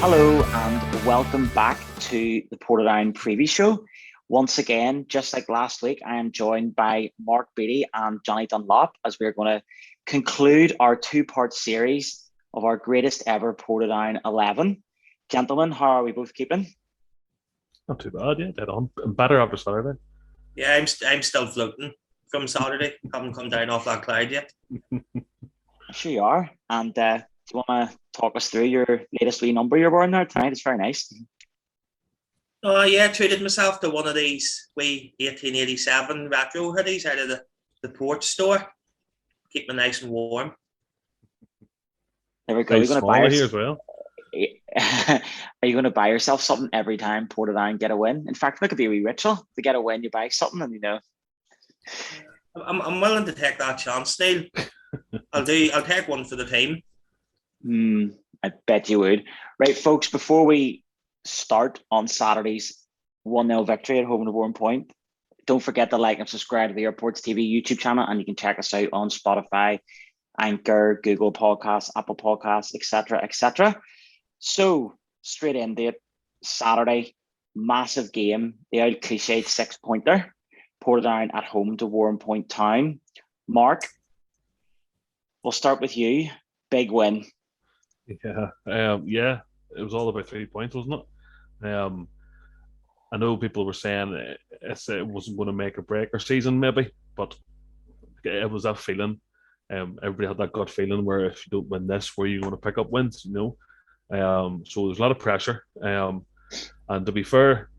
Hello and welcome back to the Portadown preview show. Once again, just like last week, I am joined by Mark Beattie and Jonny Dunlop as we're going to conclude our two-part series of our greatest ever Portadown 11. Gentlemen, how are we both keeping? Not too bad, yeah, dead on. I'm better after Saturday. Yeah, I'm still floating from Saturday. Haven't come down off that cloud yet. I'm sure you are. And do you want to talk us through your latest wee number you're wearing there tonight? It's very nice. Oh yeah, treated myself to one of these wee 1887 retro hoodies out of the port store. Keep me nice and warm. There we go. Nice You're going to buy here as well. Are you going to buy yourself something every time Portadown get a win? In fact, it could be a wee ritual. To get a win, you buy something, and I'm willing to take that chance, Neil. I'll take one for the team. I bet you would. Right, folks, before we start on Saturday's 1-0 victory at home to Warrenpoint, don't forget to like and subscribe to the Airports TV YouTube channel, and you can check us out on Spotify, Anchor, Google Podcasts, Apple Podcasts, etc., etc. So, straight into it, Saturday, massive game, the old cliched 6-pointer, Portadown at home to Warrenpoint Town. Mark, we'll start with you. Big win. Yeah, it was all about 3 points, wasn't it? I know people were saying it wasn't going to make or break our season, maybe, but it was that feeling. Everybody had that gut feeling where if you don't win this, where are you going to pick up wins, So there's a lot of pressure. And to be fair,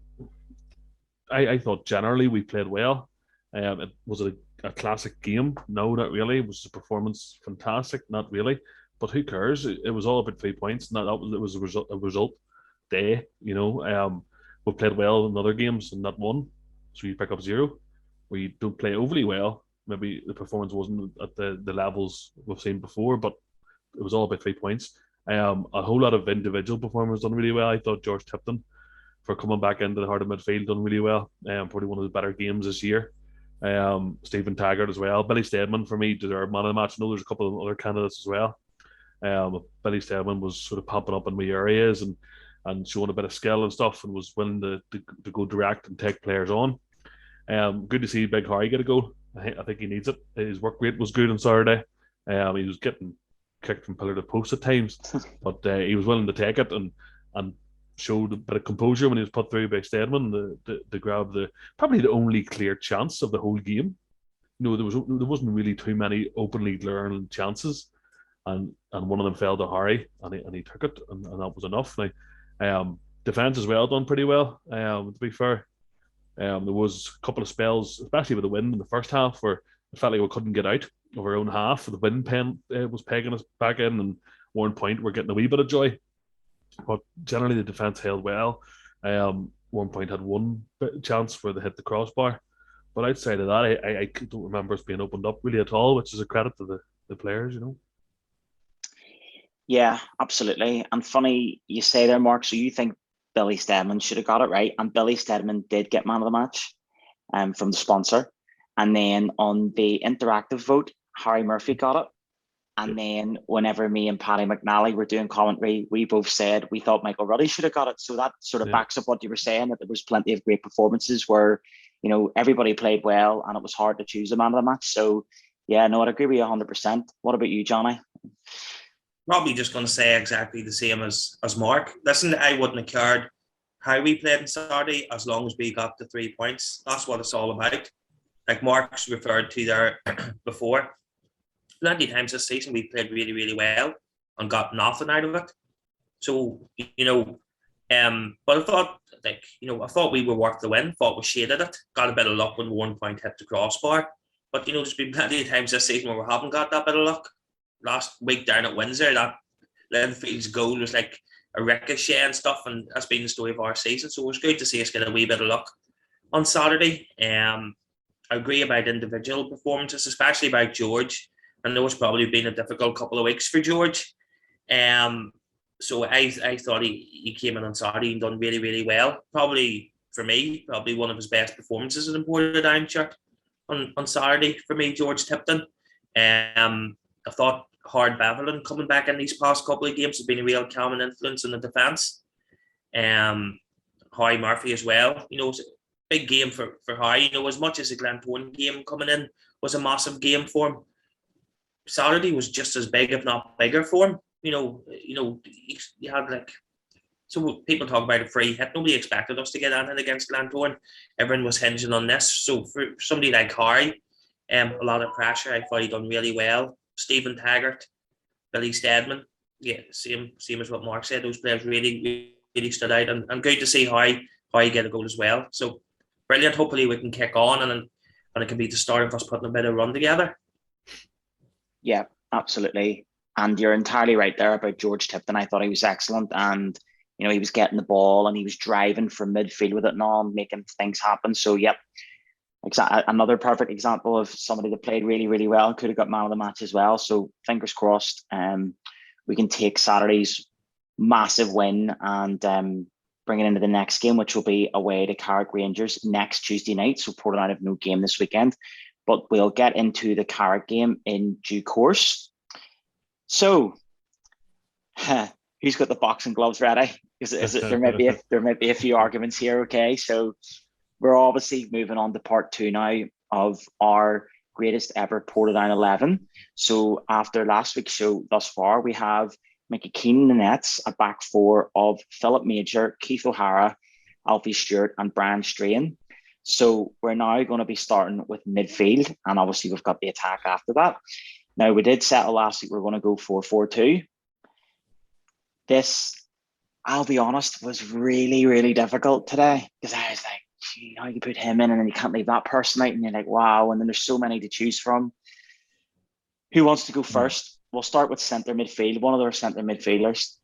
I thought generally we played well. It was a classic game. No, not really. Was the performance fantastic? Not really. But who cares? It was all about 3 points. It was a result day. We played well in other games and not won. So you pick up 0. Where you don't play overly well. Maybe the performance wasn't at the levels we've seen before, but it was all about 3 points. A whole lot of individual performers done really well. I thought George Tipton, for coming back into the heart of midfield, done really well. Probably one of the better games this year. Stephen Taggart as well. Billy Steadman, for me, deserved man of the match. I know there's a couple of other candidates as well. Billy Steadman was sort of popping up in my areas and showing a bit of skill and stuff, and was willing to go direct and take players on. Good to see Big Harry get a goal. I think he needs it. His work rate was good on Saturday. He was getting kicked from pillar to post at times, but he was willing to take it and showed a bit of composure when he was put through by Steadman to grab probably the only clear chance of the whole game. There wasn't really too many openly glaring chances, and one of them fell to Harry, and he took it, and that was enough. Now, defence as well done pretty well. To be fair, there was a couple of spells, especially with the wind in the first half, where it felt like we couldn't get out of our own half. The wind pen was pegging us back in, and Warrenpoint were getting a wee bit of joy. But generally, the defence held well. Warrenpoint had one chance where they hit the crossbar. But outside of that, I don't remember us being opened up really at all, which is a credit to the players, Yeah, absolutely. And funny you say there, Mark, so you think Billy Steadman should have got it right. And Billy Steadman did get man of the match from the sponsor. And then on the interactive vote, Harry Murphy got it. And then whenever me and Paddy McNally were doing commentary, we both said we thought Michael Ruddy should have got it. So that sort of backs up what you were saying, that there was plenty of great performances where, everybody played well and it was hard to choose a man of the match. So, yeah, no, I'd agree with you 100%. What about you, Jonny? Probably just going to say exactly the same as Mark. Listen, I wouldn't have cared how we played on Saturday as long as we got the 3 points. That's what it's all about. Like Mark's referred to there before, plenty of times this season we played really, really well and got nothing out of it. So, but I thought, I thought we were worth the win, thought we shaded it, got a bit of luck when 1 point hit the crossbar. But, there's been plenty of times this season where we haven't got that bit of luck. Last week down at Windsor, that Linfield's goal was like a ricochet and stuff, and that's been the story of our season. So it was good to see us get a wee bit of luck on Saturday. I agree about individual performances, especially by George. I know it's probably been a difficult couple of weeks for George. So I thought he came in on Saturday and done really, really well. Probably, for me, one of his best performances in the Portadown shirt on Saturday for me, George Tipton. I thought Hard Bevelin coming back in these past couple of games has been a real calming influence in the defence. Howie Murphy as well. It's a big game for Howie. As much as the Glentoran game coming in was a massive game for him, Saturday was just as big, if not bigger, for him. You had so people talk about a free hit. Nobody expected us to get anything against Glentoran. Everyone was hinging on this. So for somebody like Harry, a lot of pressure. I thought he done really well. Stephen Taggart, Billy Steadman, yeah, same as what Mark said. Those players really, really stood out, and good to see how he get a goal as well. So brilliant. Hopefully we can kick on, and it can be the start of us putting a bit of run together. Yeah, absolutely. And you're entirely right there about George Tipton. I thought he was excellent, and he was getting the ball and he was driving from midfield with it and all, making things happen. So yep, another perfect example of somebody that played really, really well, could have got man of the match as well. So fingers crossed, we can take Saturday's massive win and bring it into the next game, which will be away to Carrick Rangers next Tuesday night. So Portadown have no game this weekend, but we'll get into the Carrick game in due course. So, who's got the boxing gloves ready? There might be a few arguments here. Okay, so we're obviously moving on to part 2 now of our greatest ever Portadown 11. So after last week's show thus far, we have Mickey Keenan in the nets, a back 4 of Philip Major, Keith O'Hara, Alfie Stewart, and Brian Strain. So we're now going to be starting with midfield, and obviously we've got the attack after that. Now, we did settle last week we're going to go 4-4-2. This, I'll be honest, was really, really difficult today, because I was like, you put him in and then you can't leave that person out, and you're like, wow, and then there's so many to choose from. Who wants to go first? We'll start with centre midfield, one of their centre midfielders.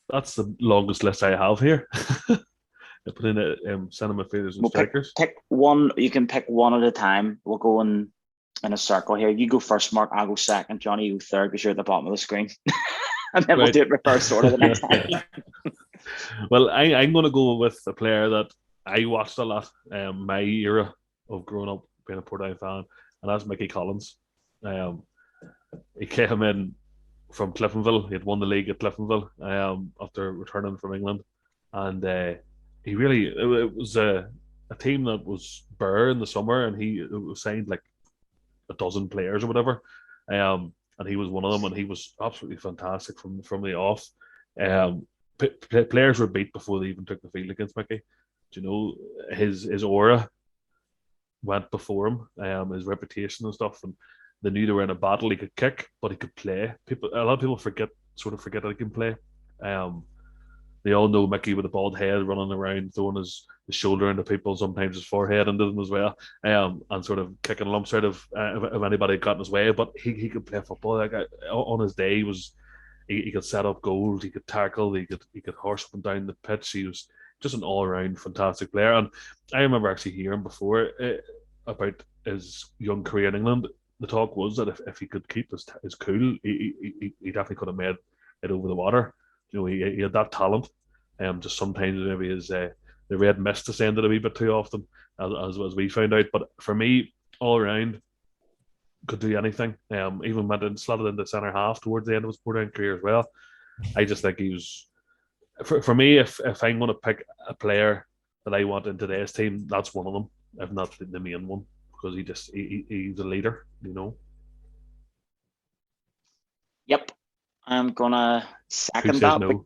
That's the longest list I have here. I put in centre midfielders and strikers. Pick one. You can pick one at a time. We'll go in a circle here. You go first, Mark. I'll go second. Johnny, you go third, because you're at the bottom of the screen. And then we'll do it reverse order the next time. Well, I'm going to go with a player that I watched a lot, my era of growing up being a Portadown fan, and that's Mickey Collins. He came in from Cliftonville. He had won the league at Cliftonville after returning from England, and it was a team that was bare in the summer, and he was signed like a dozen players or whatever, and he was one of them, and he was absolutely fantastic from the off. Players were beat before they even took the field against Mickey. Do you know, his aura went before him, his reputation and stuff, and they knew they were in a battle. He could kick, but he could play. A lot of people forget that he can play. They all know Mickey with a bald head running around, throwing his shoulder into people, sometimes his forehead into them as well, and sort of kicking lumps out of anybody got in his way. But he could play football. Like, on his day, he could set up goals, he could tackle, he could horse up and down the pitch. He was just an all-round fantastic player. And I remember actually hearing before about his young career in England. The talk was that if he could keep his cool, he definitely could have made it over the water. He had that talent. Just sometimes maybe the red mist descended a wee bit too often, as we found out. But for me, all around, could do anything. Even went and slotted into centre half towards the end of his Portadown career as well. I just think he was, for me, if I'm going to pick a player that I want in today's team, that's one of them, if not the main one, because he's a leader, Yep. I'm going to second that. No?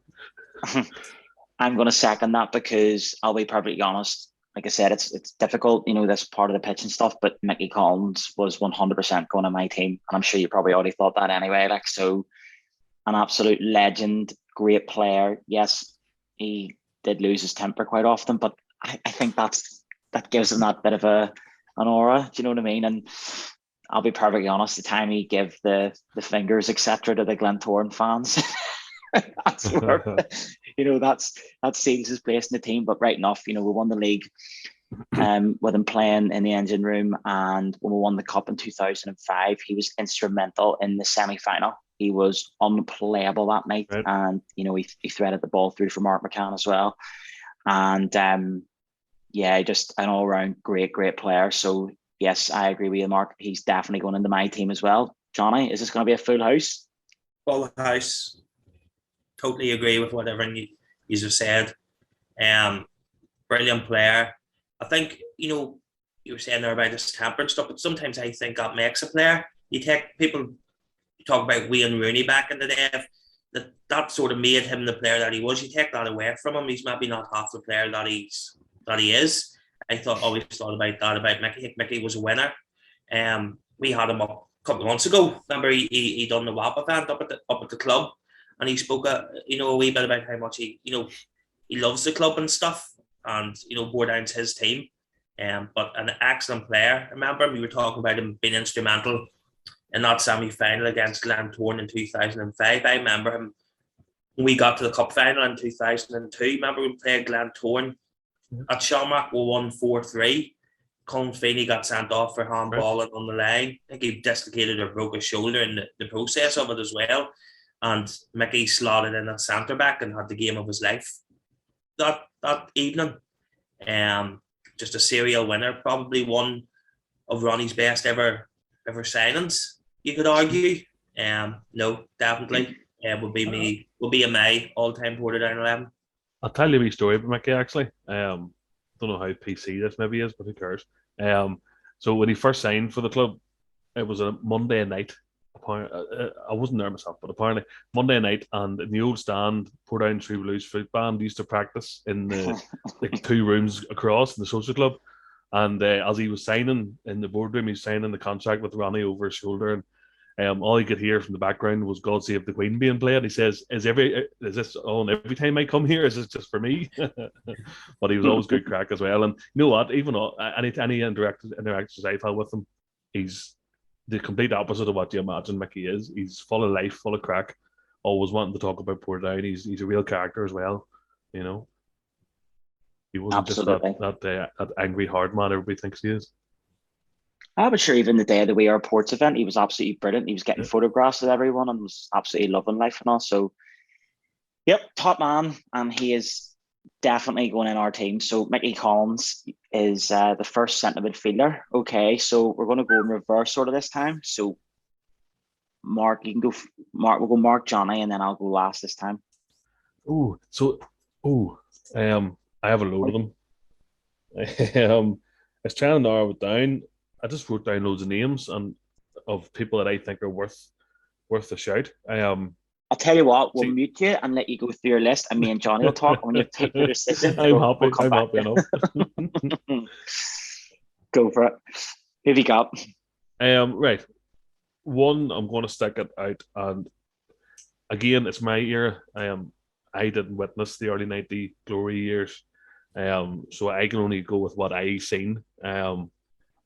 I'm going to second that, because I'll be perfectly honest. Like I said, it's difficult, this part of the pitch and stuff, but Mickey Collins was 100% going to my team. And I'm sure you probably already thought that anyway. So an absolute legend, great player. Yes, he did lose his temper quite often, but I think that gives him that bit of an aura. Do you know what I mean? And I'll be perfectly honest, the time he gave the fingers, etc., to the Glentoran fans, that's where, that seals his place in the team. But right enough, we won the league with him playing in the engine room, and when we won the cup in 2005, he was instrumental in the semi-final. He was unplayable that night, right. And he threaded the ball through for Mark McCann as well, and just an all-round great player. So yes, I agree with you, Mark. He's definitely going into my team as well. Jonny, is this going to be a full house? Full house. Totally agree with whatever you have said. Brilliant player. I think, you were saying there about his temper and stuff, but sometimes I think that makes a player. You take people talk about Wayne Rooney back in the day, that sort of made him the player that he was. You take that away from him, he's maybe not half the player that he is. I always thought about that about Mickey. Mickey was a winner. We had him up a couple of months ago. Remember, he done the WAP event up at the club, and he spoke a wee bit about how much he loves the club and stuff, and Portadown's his team. But an excellent player. I remember we were talking about him being instrumental in that semi-final against Glentoran in 2005. I remember him when we got to the cup final in 2002. Remember we played Glentoran at Shamrock, we won 4-3. Colin Feeney got sent off for handball and on the line. I think he dislocated or broke his shoulder in the process of it as well. And Mickey slotted in at centre back and had the game of his life that evening. Just a serial winner, probably one of Ronnie's best ever signings, you could argue. No, definitely. Would be in my all-time Portadown 11. I'll tell you a wee story about Mickey, actually. Don't know how PC this maybe is, but who cares? So when he first signed for the club, it was a Monday night. I wasn't there myself, but apparently Monday night, and in the old stand, Portadown True Blues Foot Band used to practice in the 2 rooms across in the social club. And as he was signing in the boardroom, he was signing the contract with Ronnie over his shoulder, and all he could hear from the background was "God Save the Queen" being played. He says, "Is this on every time I come here? Is this just for me?" But he was always good crack as well. And you know what? Even any interactions I've had with him, he's the complete opposite of what you imagine Mickey is. He's full of life, full of crack, always wanting to talk about Portadown. He's a real character as well, He wasn't Absolutely. just that angry hard man everybody thinks he is. I was sure even the day of the We Are Ports event, he was absolutely brilliant. He was getting photographs with everyone and was absolutely loving life and all. So, yep, top man. And he is definitely going in our team. So Mickey Collins is the first centre midfielder. Okay, so we're going to go in reverse sort of this time. So Mark, you can go. Mark, we'll go Mark, Jonny, and then I'll go last this time. I have a load of them. I was trying to narrow it down. I just wrote down loads of names and of people that I think are worth a shout. I'll tell you what, we'll mute you and let you go through your list, and me and Jonny will talk. And when you've taken your decision, I'm happy enough. Go for it. Who have you got? Right. One, I'm going to stick it out, and again, it's my era. I didn't witness the early 90 glory years, so I can only go with what I seen.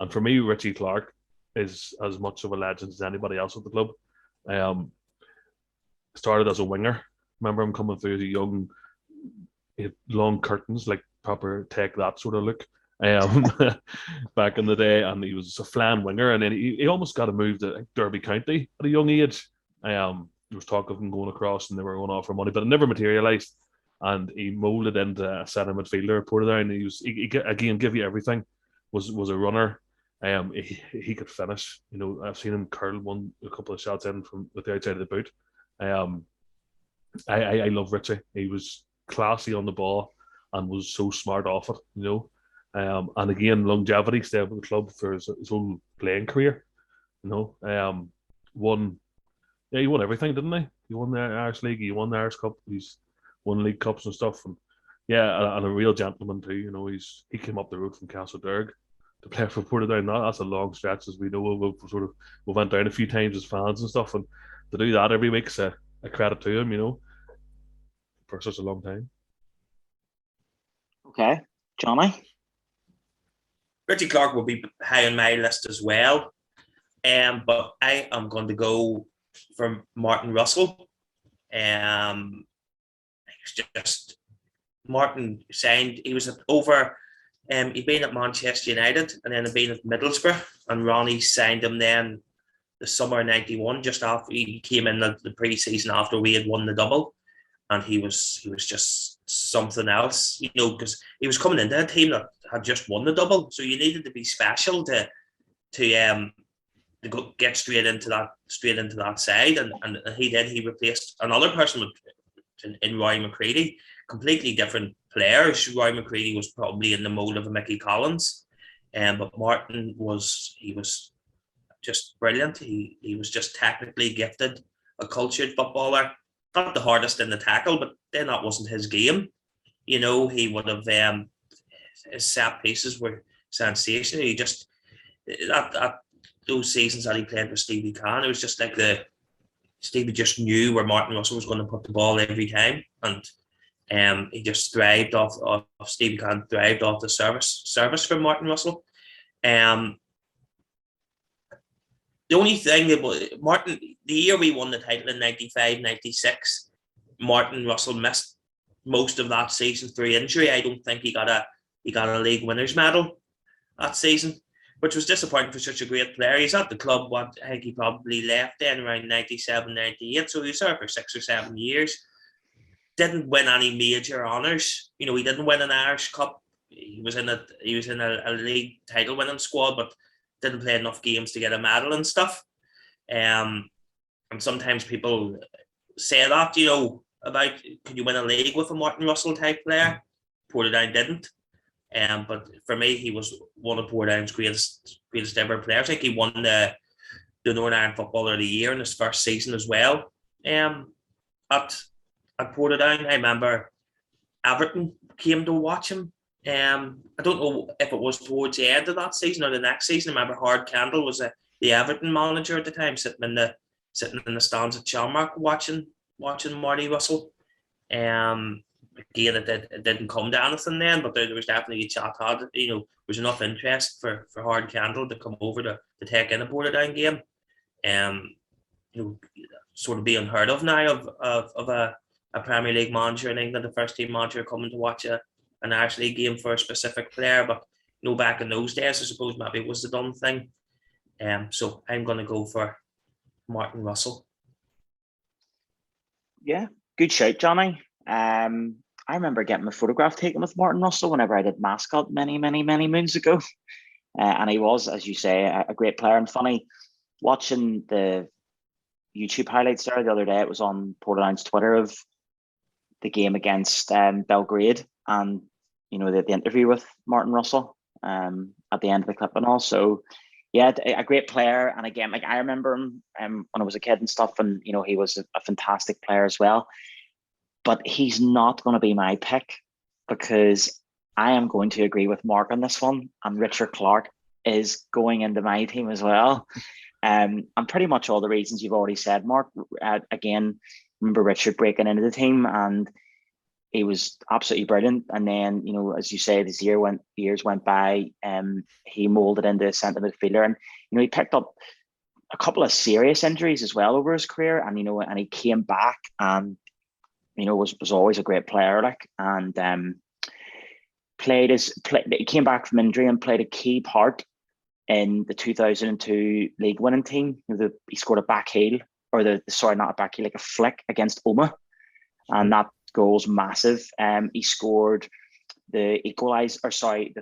And for me, Richie Clark is as much of a legend as anybody else at the club. Started as a winger. Remember him coming through as a young, he had long curtains, like proper Take That sort of look, back in the day. And he was a flying winger. And then he almost got a move to Derby County at a young age. There was talk of him going across and they were going to offer money, but it never materialised. And he moulded into a centre midfielder, Portadown. He again, give you everything. Was a runner. He could finish. I've seen him curl a couple of shots in from with the outside of the boot. I love Richie. He was classy on the ball and was so smart off it. And again, longevity, stayed with the club for his whole playing career. He won everything, didn't he? He won the Irish League. He won the Irish Cup. He's won league cups and stuff. And and a real gentleman too. He came up the road from Castleberg to play for Portadown. That's a long stretch, as we know. We went down a few times as fans and stuff, and to do that every week's a credit to him, for such a long time. Okay, Jonny. Richie Clark will be high on my list as well, but I am going to go for Martin Russell. It's just Martin signed. He was over. He'd been at Manchester United and then he'd been at Middlesbrough, and Ronnie signed him then the summer of '91, just after he came in the pre-season after we had won the double, and he was just something else, because he was coming into a team that had just won the double, so you needed to be special to to get straight into that side, and he did. He replaced another person in Roy McCready, completely different players. Roy McCready was probably in the mold of a Mickey Collins, but Martin was just brilliant. He was just technically gifted, a cultured footballer. Not the hardest in the tackle, but then that wasn't his game. He would have his set pieces were sensational. He just that those seasons that he played with Stevie Cowan, it was just like Stevie just knew where Martin Russell was going to put the ball every time, and he just thrived off Stevie Cowan thrived off the service from Martin Russell. The only thing about Martin, the year we won the title in 95, 96, Martin Russell missed most of that season through injury. I don't think he got a league winners medal that season, which was disappointing for such a great player. He's at the club, I think he probably left then around 97, 98, so he was there for 6 or 7 years. Didn't win any major honours. He didn't win an Irish Cup. He was in a league title winning squad, but didn't play enough games to get a medal and stuff. And sometimes people say that, about could you win a league with a Martin Russell type player? Portadown didn't. But for me, he was one of Portadown's greatest ever players. I think he won the Northern Ireland Footballer of the Year in his first season as well. At Portadown, I remember Everton came to watch him. I don't know if it was towards the end of that season or the next season. I remember Hard Kendall was the Everton manager at the time, sitting in the stands at Shamrock watching Marty Russell. Again, it didn't come to anything then, but there was definitely a chat had. There was enough interest for Hard Kendall to come over to take in a Portadown game. Sort of be unheard of now of a Premier League manager in England, the first team manager coming to watch an Irish League game for a specific player. But back in those days, I suppose maybe it was the done thing. So I'm going to go for Martin Russell. Yeah, good shout, Jonny. I remember getting a photograph taken with Martin Russell whenever I did Mascot many moons ago. And he was, as you say, a great player. And funny, watching the YouTube highlights there the other day, it was on Portadown's Twitter of the game against Belgrade, and the interview with Martin Russell at the end of the clip and all. So yeah, a great player. And again, I remember him when I was a kid and stuff, and he was a fantastic player as well. But he's not going to be my pick, because I am going to agree with Mark on this one, and Richard Clark is going into my team as well. And pretty much all the reasons you've already said, Mark. Again, remember Richard breaking into the team, and he was absolutely brilliant. And then, as you say, as years went by, he molded into a centre midfielder, and he picked up a couple of serious injuries as well over his career, and and he came back and was always a great player, and he came back from injury and played a key part in the 2002 league winning team. He scored a back heel, not a back heel, like a flick against Oma, and that goal's massive. He scored the equaliser.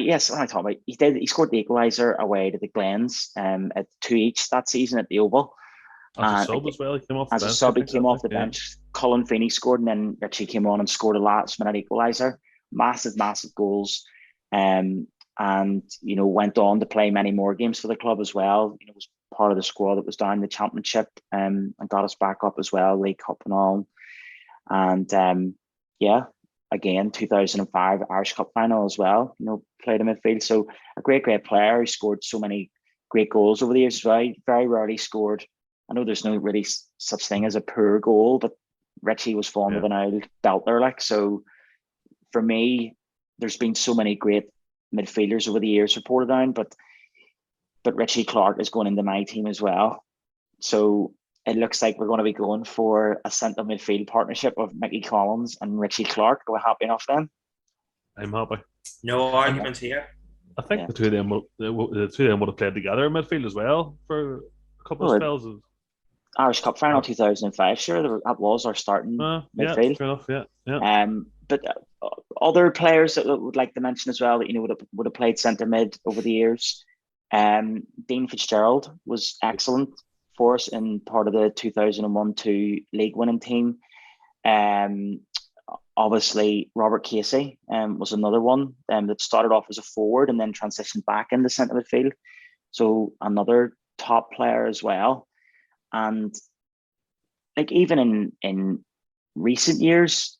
Yes, what am I talking about? He scored the equaliser away to the Glens at 2-2 that season at the Oval. As a sub as well, he came off the bench. As a sub, he came off the bench. Colin Feeney scored, and then Richie came on and scored a last-minute equaliser. Massive goals. And went on to play many more games for the club as well. Was part of the squad that was down in the Championship, and got us back up as well, League Cup and all. And again, 2005 Irish Cup final as well. Played in midfield. So a great player. He scored so many great goals over the years as well. Very rarely scored. I know there's no really such thing as a poor goal, but Richie was fond of an old belter. So for me, there's been so many great midfielders over the years for Portadown, but Richie Clark is going into my team as well. So it looks like we're going to be going for a centre midfield partnership of Mickey Collins and Richie Clark. Are we happy enough then? I'm happy. No arguments here. I think the two of them would have played together in midfield as well for a couple of spells. Irish Cup final 2005, sure, that was our starting midfield. Yeah, fair enough. Yeah. But other players that would like to mention as well that would have played centre mid over the years. Dean Fitzgerald was excellent for us in part of the 2001-2 league winning team. Obviously, Robert Casey was another one that started off as a forward and then transitioned back into centre midfield. So another top player as well. And like even in recent years,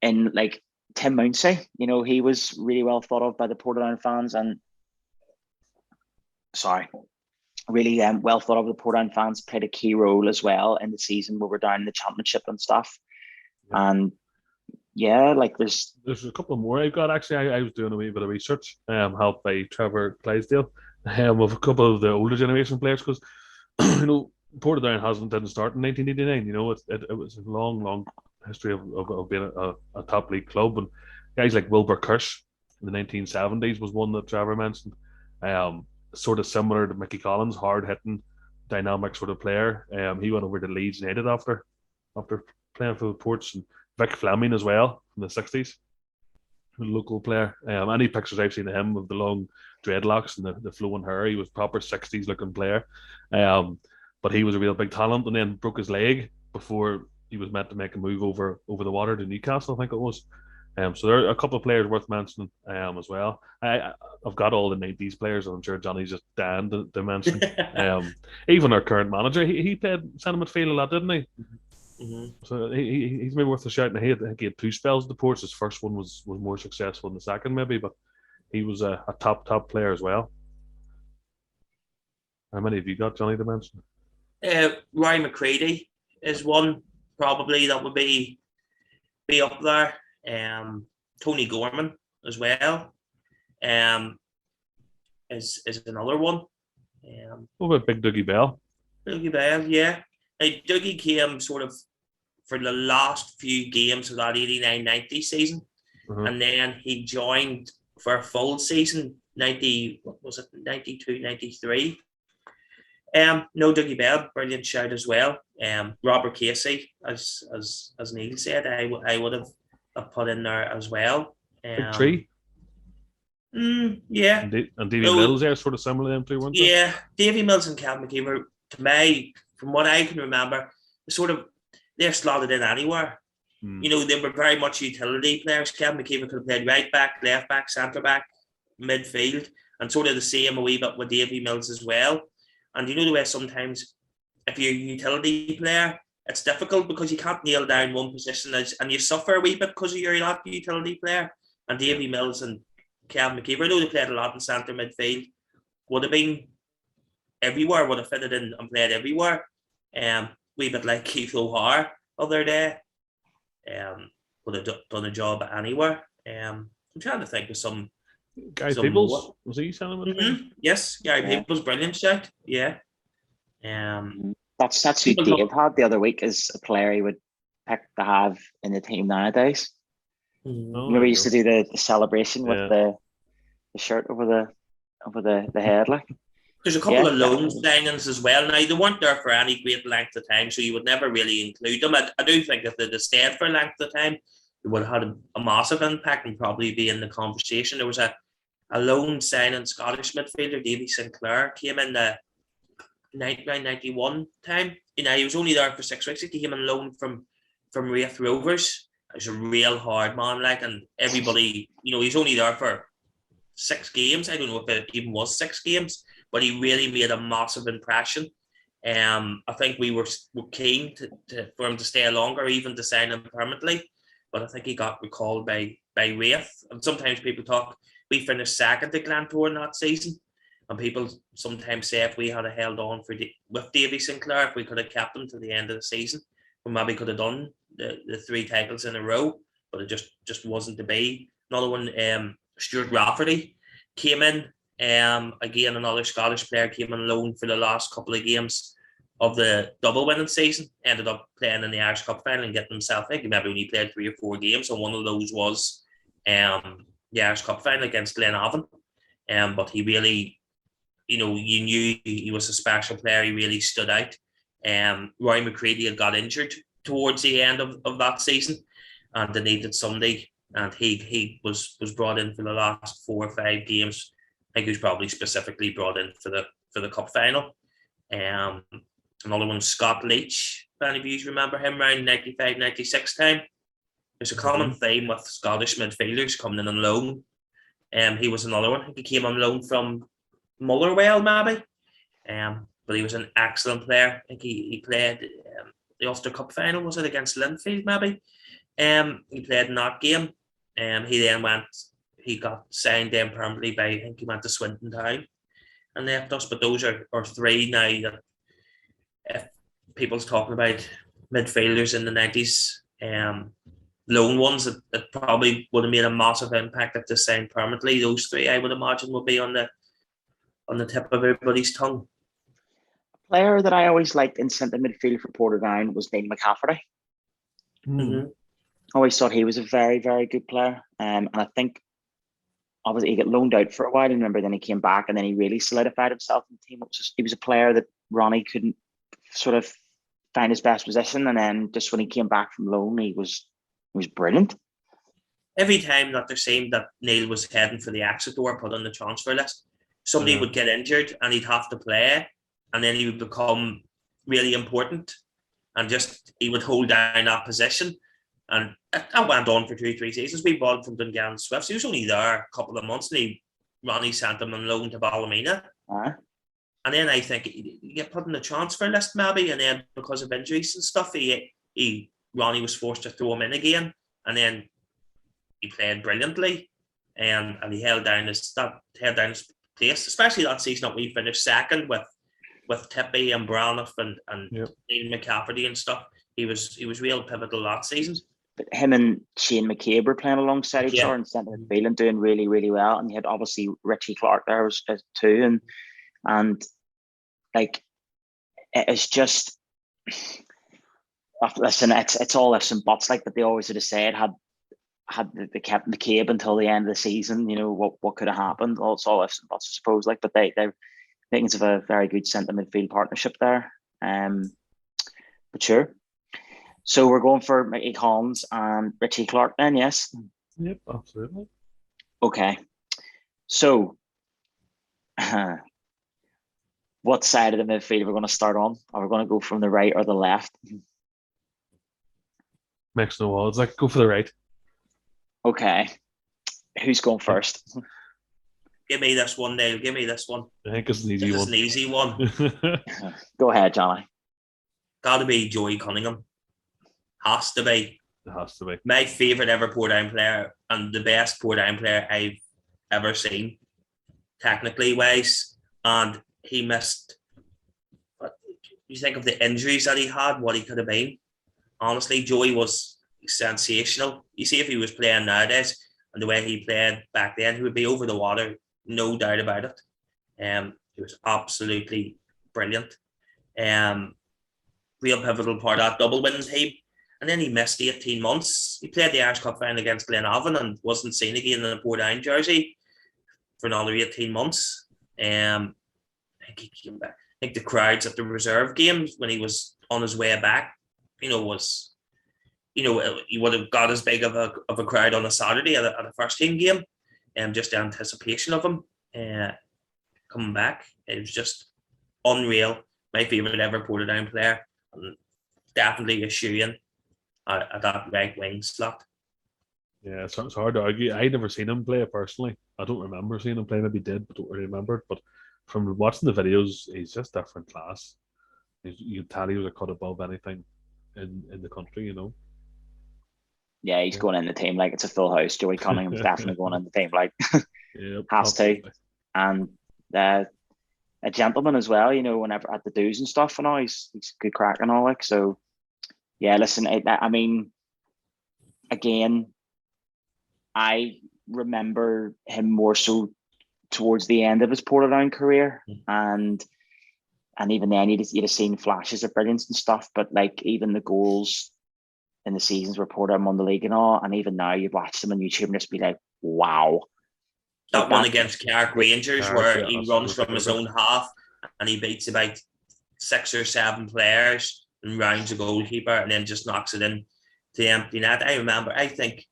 in like Tim Mounsey, you know, he was really well thought of by the Portadown fans, and really well thought of. The Portadown fans played a key role as well in the season where we're down in the championship and stuff. Yeah. And yeah, like there's a couple more I've got actually. I was doing a wee bit of research, helped by Trevor Clydesdale, with a couple of the older generation players, because you know Portadown didn't start in 1989. You know, it was a long history of being a top league club, and guys like Wilbur Kirsch in the 1970s was one that Trevor mentioned. Sort of similar to Mickey Collins, hard hitting, dynamic sort of player. He went over to Leeds United after playing for the Ports, and Vic Fleming as well from the 60s, a local player. Any pictures I've seen of him with the long dreadlocks and the flowing hair, he was proper 60s looking player. But he was a real big talent, and then broke his leg before he was meant to make a move over the water to Newcastle, I think it was. So there are a couple of players worth mentioning as well. I've got all the 90s players, and I'm sure Johnny's just dying to mention. Even our current manager, he played centre midfield a lot, didn't he? Mm-hmm. So he's maybe worth a shout. And I think he had 2 spells at the Ports. His first one was more successful than the second, maybe, but he was a top player as well. How many have you got, Johnny, to mention? Ryan McCready is one probably that would be up there. Tony Gorman as well is another one. What about Big Dougie Bell? Dougie Bell, yeah. Now, Dougie came sort of for the last few games of that 89-90 season, and then he joined for a full season, 92-93. No, Dougie Bell, brilliant shout as well. Robert Casey, as Neil said, I would have put in there as well. Big Tree. Yeah. And Davy Mills there, sort of similar to them too, weren't they? Yeah, Davy Mills and Kevin McKeever, to me, from what I can remember, they're slotted in anywhere. You know, they were very much utility players. Kevin McKeever could have played right back, left back, centre back, midfield, and sort of the same a wee bit with Davy Mills as well. And you know the way sometimes if you're a utility player, it's difficult because you can't nail down one position and you suffer a wee bit because you're not a utility player. And Davy Mills and Kevin McKeever, though they played a lot in centre midfield, would have been everywhere, would have fitted in and played everywhere. Wee bit like Keith O'Hare other day. Would have done a job anywhere. I'm trying to think of some. Gary Peebles, was he selling midfield? Yes, Gary Peebles, brilliant shout. Yeah. That's who Dave had the other week as a player he would pick to have in the team nowadays. Remember we used to do the celebration with the shirt over the head, like. There's a couple of loan signings as well. Now, they weren't there for any great length of time, so you would never really include them. I do think if they'd stayed for a length of time, they would have had a massive impact and probably be in the conversation. There was a loan signing Scottish midfielder, Davy Sinclair, came in the 99-91 time. You know, he was only there for 6 weeks. He came on loan from Raith Rovers. He was a real hard man, like, and everybody, you know, he's only there for 6 games. I don't know if it even was 6 games, but he really made a massive impression. I think we were keen for him to stay longer, even to sign him permanently. But I think he got recalled by Raith. And sometimes people talk, we finished second at Glentoran in that season. And people sometimes say if we had held on with Davy Sinclair, if we could have kept him to the end of the season, we maybe could have done the 3 titles in a row. But it just wasn't to be. Another one, Stuart Rafferty came in. Again, another Scottish player came on loan for the last couple of games of the double winning season. Ended up playing in the Irish Cup final and getting himself, I think maybe only played 3 or 4 games, and one of those was the Irish Cup final against Glenavon. But he really, you know, you knew he was a special player. He really stood out. Roy McCready had got injured towards the end of that season, and they needed somebody, and he was brought in for the last 4 or 5 games think he was probably specifically brought in for the cup final. Another one, Scott Leach. If any of you remember him around 95, 96 time. There's a common theme with Scottish midfielders coming in on loan. He was another one. I think he came on loan from Motherwell, maybe. But he was an excellent player. I think he played the Ulster Cup final, was it against Linfield, maybe? He played in that game. He got signed then permanently by, I think he went to Swindon Town and left us. But those are three now that if people's talking about midfielders in the 90s, lone ones that probably would have made a massive impact if they signed permanently. Those three, I would imagine, would be on the tip of everybody's tongue. A player that I always liked in centre midfield for Portadown was Neil McCafferty. Mm-hmm. I always thought he was a very, very good player. And I think obviously he got loaned out for a while. I remember then he came back and then he really solidified himself in the team. He was a player that Ronnie couldn't sort of find his best position. And then just when he came back from loan, he was brilliant. Every time that there seemed that Neil was heading for the exit door, put on the transfer list, somebody would get injured and he'd have to play, and then he would become really important, and just he would hold down that position. And that went on for 2-3 seasons. We bought him from Dungannon Swifts. He was only there a couple of months, and Ronnie sent him on loan to Ballymena. And then I think he get put on the transfer list maybe, and then because of injuries and stuff, Ronnie was forced to throw him in again, and then he played brilliantly, and he held down his place, especially that season that we finished second with Tippy and Braniff and Neil McCafferty and stuff. He was real pivotal that season. But him and Shane McCabe were playing alongside each other in centre midfield and doing really, really well. And you had obviously Richie Clark there too, and like it's just. Listen, it's all ifs and buts, like, but they always sort of said had they kept McCabe until the end of the season, you know, what could have happened. It's all ifs and buts, I suppose. Like, but they think it's a very good centre midfield partnership there. But sure. So we're going for Mickey Collins and Richie Clark then, yes? Yep, absolutely. Okay. So what side of the midfield are we going to start on? Are we going to go from the right or the left? Makes no odds. Like, go for the right. Okay. Who's going first? Give me this one, Neil. Give me this one. I think it's an easy one. It's an easy one. Go ahead, Jonny. Got to be Joey Cunningham. Has to be. It has to be. My favourite ever Portadown player and the best Portadown player I've ever seen, technically wise. And he missed. But you think of the injuries that he had, what he could have been. Honestly, Joey was sensational. You see, if he was playing nowadays and the way he played back then, he would be over the water, no doubt about it. He was absolutely brilliant. Real pivotal part of that double winning team. And then he missed 18 months. He played the Irish Cup final against Glenavon and wasn't seen again in a Portadown jersey for another 18 months. I think he came back. I think the crowds at the reserve games when he was on his way back, he would have got as big of a crowd on a Saturday at a first team game, just the anticipation of him coming back. It was just unreal. My favourite ever Portadown player, and definitely a shoe-in at that right wing slot. Yeah, it's hard to argue. I'd never seen him play personally. I don't remember seeing him play. Maybe did, but don't really remember it. But from watching the videos, he's just different class. You can tell he was a cut above anything in the country, you know. Yeah, he's going in the team like it's a full house. Joey Cunningham's definitely going in the team like Yep, has to. And a gentleman as well, you know, whenever at the dues and stuff and all, he's good crack and all, like. So yeah, listen, I mean, again, I remember him more so towards the end of his Portadown career, and even then you'd have seen flashes of brilliance and stuff, but like even the goals in the seasons where Portadown won the league and all, and even now you've watched them on YouTube and just be like, wow. That one against Carrick Rangers where he runs from his own half and he beats about 6 or 7 players and rounds a goalkeeper and then just knocks it in to the empty net. I remember, I think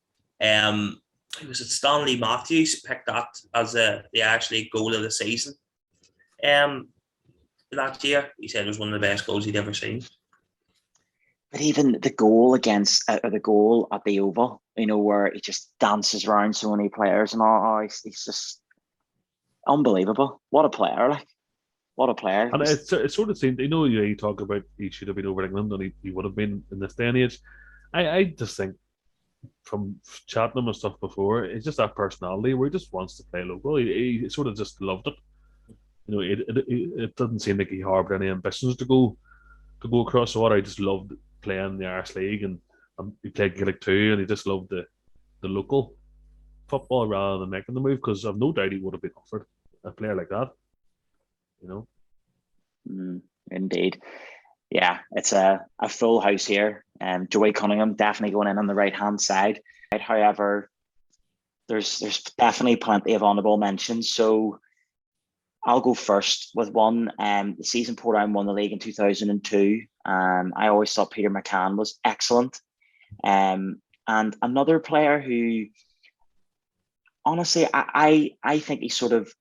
was it Stanley Matthews picked that as the actually goal of the season. That year, he said it was one of the best goals he'd ever seen. But even the goal against, or the goal at the Oval, where he just dances around so many players and all, he's just unbelievable. What a player, like. What a player. And it sort of seemed, you talk about he should have been over England and he would have been in this day and age. I just think from chatting him and stuff before, it's just that personality where he just wants to play local. He sort of just loved it. It doesn't seem like he harboured any ambitions to go across the water. He just loved playing the Irish League and he played Gaelic too, and he just loved the local football rather than making the move, because I've no doubt he would have been offered a player like that. Indeed. Yeah, it's a full house here. Joey Cunningham definitely going in on the right hand side. However, there's definitely plenty of honourable mentions. So I'll go first with one. The season Portadown won the league in 2002. I always thought Peter McCann was excellent. And another player who, honestly, I think he sort of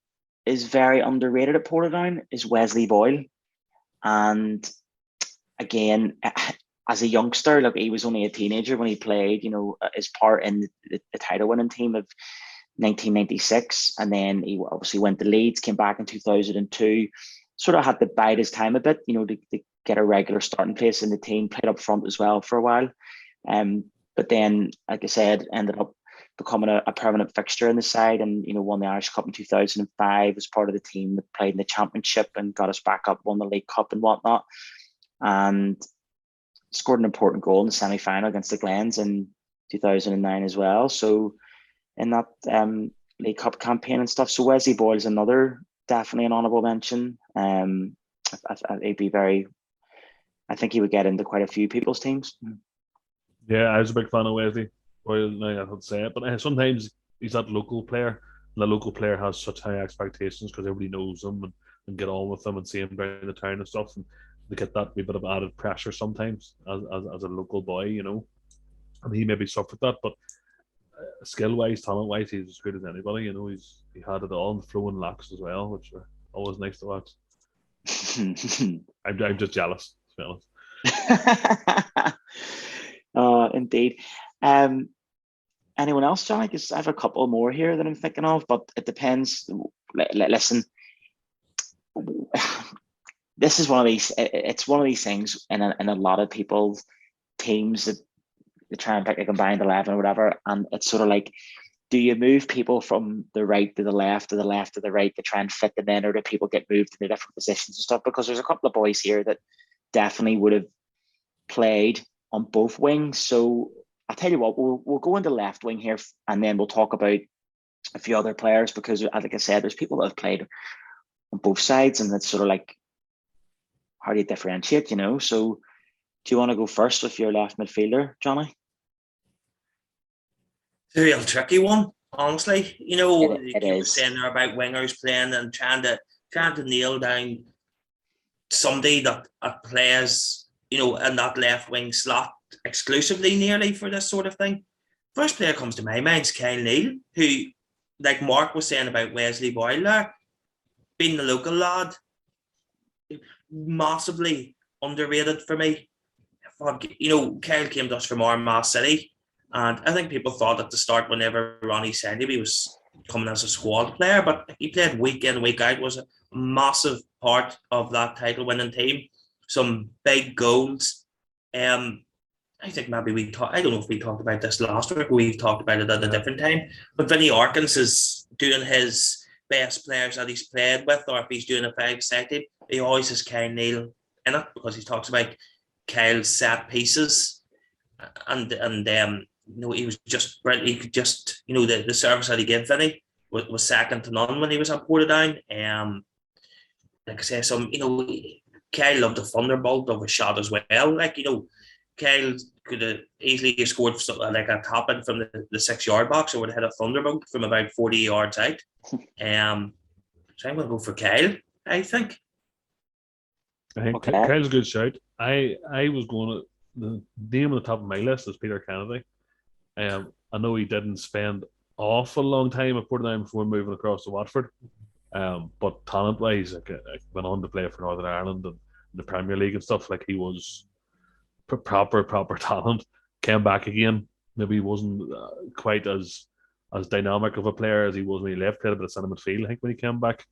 is very underrated at Portadown is Wesley Boyle. And again, as a youngster, look, he was only a teenager when he played, his part in the title winning team of 1996. And then he obviously went to Leeds, came back in 2002, sort of had to bide his time a bit, to get a regular starting place in the team, played up front as well for a while. But then, like I said, ended up becoming a permanent fixture in the side and, won the Irish Cup in 2005, was part of the team that played in the Championship and got us back up, won the League Cup and whatnot. And scored an important goal in the semi-final against the Glens in 2009 as well. So in that League Cup campaign and stuff. So Wesley Boyle is another, definitely an honourable mention. I think he would get into quite a few people's teams. Yeah, I was a big fan of Wesley Boyle, now I would say it. But sometimes he's that local player. And the local player has such high expectations because everybody knows him and get on with him and see him down the town and stuff. And they get that wee bit of added pressure sometimes as a local boy, And he maybe suffered that, but skill-wise, talent-wise, he's as good as anybody. He had it all, and throwing locks as well, which are always nice to watch. I'm just jealous, to be honest. Indeed. Anyone else, Johnny? Because I have a couple more here that I'm thinking of, but it depends. Listen, this is one of these. It's one of these things in a lot of people's teams that they try and pick a combined 11 or whatever, and it's sort of like, do you move people from the right to the left, or the left to the right to try and fit them in, or do people get moved to the different positions and stuff? Because there's a couple of boys here that definitely would have played on both wings. So I'll tell you what, we'll go into left wing here, and then we'll talk about a few other players, because like I said, there's people that have played on both sides, and it's sort of like, how do you differentiate, So do you want to go first with your left midfielder, Johnny? It's a real tricky one, honestly. You were saying there about wingers playing and trying to nail down somebody that plays, in that left wing slot exclusively nearly for this sort of thing. First player comes to my mind is Kyle Neal, who, like Mark was saying about Wesley Boyle there, being the local lad, massively underrated for me. Kyle came to us from Armagh City, and I think people thought at the start, whenever Ronnie signed him, he was coming as a squad player, but he played week in, week out, was a massive part of that title-winning team. Some big goals. I think maybe I don't know if we talked about this last week, we've talked about it at a different time, but Vinnie Arkins is doing his best players that he's played with, or if he's doing a five-second, he always has Kyle Neal in it, because he talks about Kyle's set pieces, and he was just brilliant. He could just, the service that he gave Vinny was second to none when he was at Portadown. Like I say, Kyle loved a thunderbolt of a shot as well. Kyle could have easily scored like a tap in from the 6-yard box, or would have had a thunderbolt from about 40 yards out. So I'm going to go for Kyle, I think. I think Kyle's a good shout. I was going to, the name on the top of my list is Peter Kennedy. I know he didn't spend awful long time at Portadown before moving across to Watford. But talent-wise, like went on to play for Northern Ireland and the Premier League and stuff. Like he was proper talent. Came back again. Maybe he wasn't quite as dynamic of a player as he was when he left. Played a bit of centre midfield, I think, when he came back.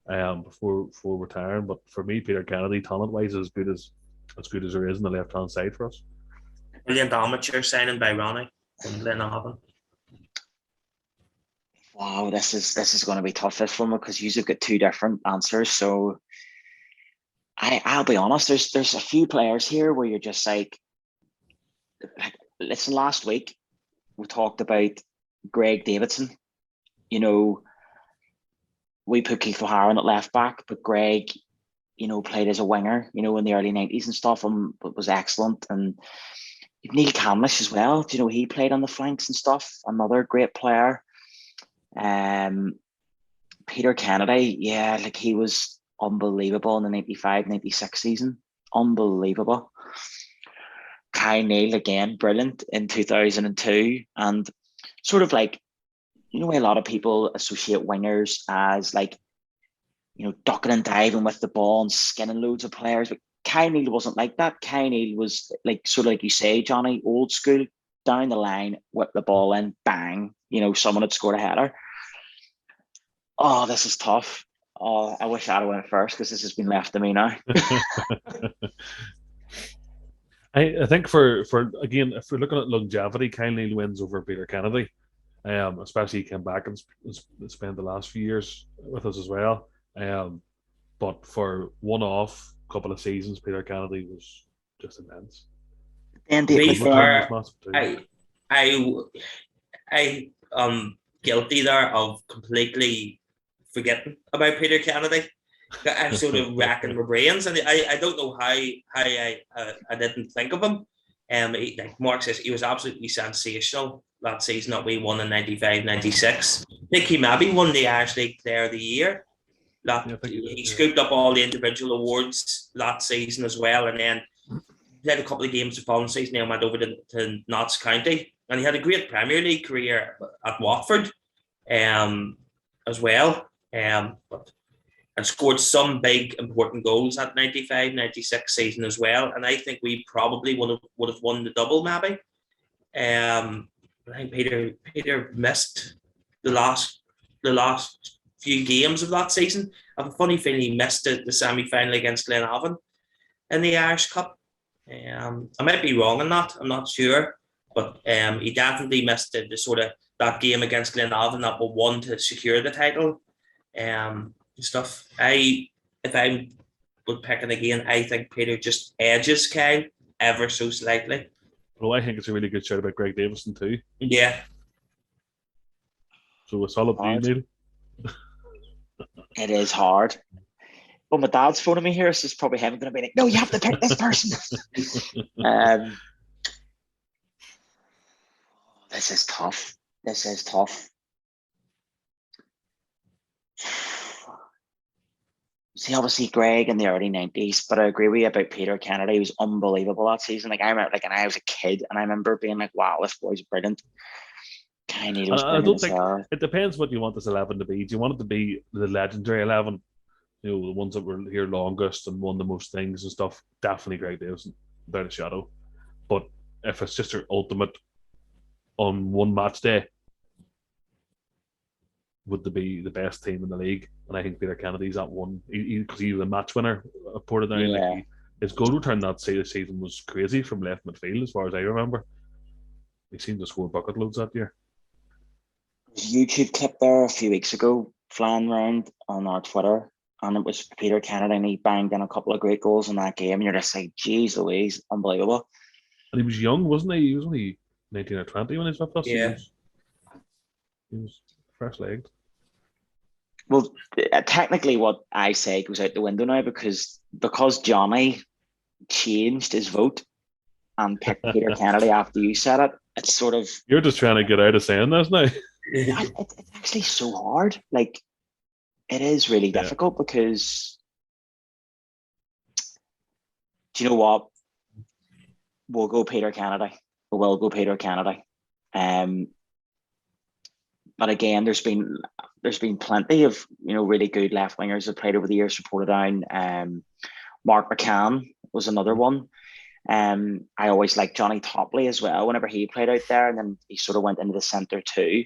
Before retiring. But for me, Peter Kennedy, talent-wise, is as good as there is on the left-hand side for us. Brilliant amateur signing by Ronnie from Glenavon. Wow, this is going to be tough this one because you've got two different answers. So I'll be honest. There's a few players here where you're just like, listen. Last week we talked about Greg Davidson. You know, we put Keith O'Haran at left back, but Greg, you know, played as a winger. You know, in the early '90s and stuff, and was excellent. And Neil Camlish as well. You know, he played on the flanks and stuff. Another great player. Peter Kennedy, yeah, like he was unbelievable in the 95-96 season. Unbelievable. Kai Neal, again, brilliant in 2002. And sort of like, you know, a lot of people associate wingers as like, you know, ducking and diving with the ball and skinning loads of players. But Kai Neal wasn't like that. Kai Neal was like, sort of like you say, Jonny, old school, down the line, whip the ball in, bang, you know, someone had scored a header. Oh, this is tough. Oh, I wish I'd went first because this has been left to me now. I think for again, if we're looking at longevity, Kyle Neal wins over Peter Kennedy. Especially he came back and spent the last few years with us as well. But for one-off couple of seasons, Peter Kennedy was just immense. And To be fair, I guilty there of completely forgetting about Peter Kennedy. I'm sort of racking my brains, and I don't know how I didn't think of him. Like Mark says, he was absolutely sensational that season that we won in 95-96. I think he maybe won the Irish League Player of the Year. He scooped up all the individual awards that season as well, and then played a couple of games the following season and went over to Notts County, and he had a great Premier League career at Watford as well, and scored some big important goals at 95-96 season as well. And I think we probably would have won the double maybe. I think Peter missed the last few games of that season. I have a funny feeling he missed the semi-final against Glenavon in the Irish Cup. I might be wrong on that. I'm not sure, but he definitely missed the sort of that game against Glenavon that we won to secure the title. Stuff. If I would pick it again, I think Peter just edges Kyle ever so slightly. Well, I think it's a really good shout about Greg Davison too. Yeah. So it's all up to you, Neil. It is hard. Well, my dad's phoning me here, so it's probably him going to be like, no, you have to pick this person. This is tough. See, obviously Greg in the early 90s, but I agree with you about Peter Kennedy. He was unbelievable that season. Like I remember, like, and I was a kid, and I remember being like, "Wow, this boy's brilliant." Kennedy was brilliant. I don't think it depends what you want this 11 to be. Do you want it to be the legendary 11? You know, the ones that were here longest and won the most things and stuff. Definitely Greg Davison, without a shadow. But if it's just your ultimate on one match day, would they be the best team in the league? And I think Peter Kennedy's that one because he was a match winner at Portadown. Yeah. Like his goal return that season was crazy from left midfield, as far as I remember. He seemed to score bucket loads that year. There's a YouTube clip there a few weeks ago flying around on our Twitter, and it was Peter Kennedy, and he banged in a couple of great goals in that game. And you're just like, geez Louise, unbelievable. And he was young, wasn't he? He was only 19 or 20 when he was with us. Yeah. He was fresh-legged. Well, technically what I say goes out the window now because Jonny changed his vote and picked Peter Kennedy after you said it. It's sort of... You're just trying to get out of saying this now. It's actually so hard. Like, it is really difficult because... Do you know what? We'll go Peter Kennedy. We will go Peter Kennedy. But again, there's been plenty of really good left wingers that played over the years for Portadown. Mark McCann was another one. I always liked Jonny Topley as well whenever he played out there, and then he sort of went into the centre too.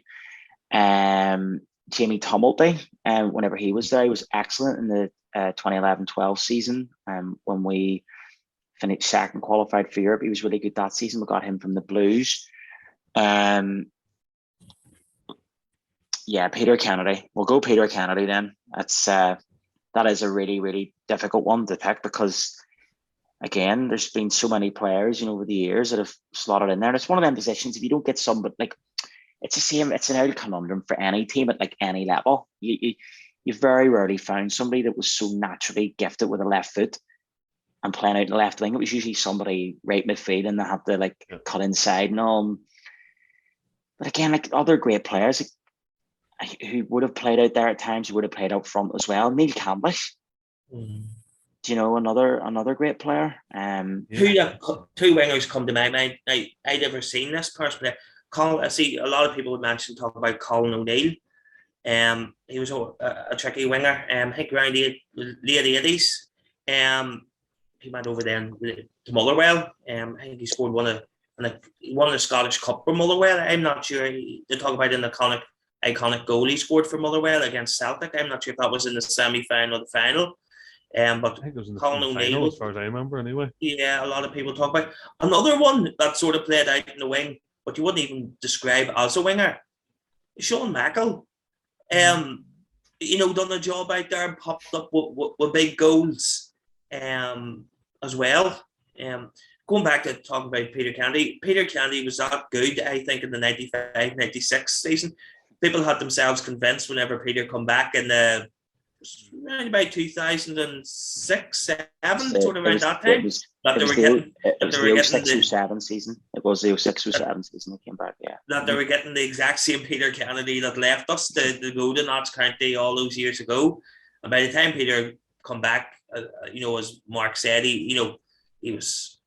Jamie Tumulty, whenever he was there, he was excellent in the 2011-12 season. When we finished second, qualified for Europe, he was really good that season. We got him from the Blues. Peter Kennedy. We'll go Peter Kennedy then. That is a really, really difficult one to pick because, again, there's been so many players, over the years that have slotted in there. And it's one of them positions, if you don't get some, but like, it's the same, it's an old conundrum for any team at like any level. You very rarely found somebody that was so naturally gifted with a left foot and playing out the left wing. It was usually somebody right midfield and they had to cut inside and all. But again, like other great players who would have played out there at times, who would have played up front as well. Neil Cambish. Do you know another great player? Two wingers come to my mind. I'd never seen this person. I see a lot of people would talk about Colin O'Neill. He was a tricky winger. I think around the late 80s. He went over then to Motherwell. I think he scored one of the Scottish Cup for Motherwell. I'm not sure. They talk about an iconic goal he scored for Motherwell against Celtic. I'm not sure if that was in the semi-final or the final. But I think it was in the Colin O'Neill, as far as I remember, anyway. Yeah, a lot of people talk about another one that sort of played out in the wing, but you wouldn't even describe as a winger. Sean Mackle, done a job out there and popped up with big goals, as well. Going back to talking about Peter Kennedy was that good, I think, in the 95-96 season. People had themselves convinced whenever Peter come back in the around about 2006, 7, sort of around that time. That they were getting the 06-07 season. It was the 06-07 season that came back, yeah. That they were getting the exact same Peter Kennedy that left us to go to Notts County all those years ago. And by the time Peter come back, as Mark said, he was,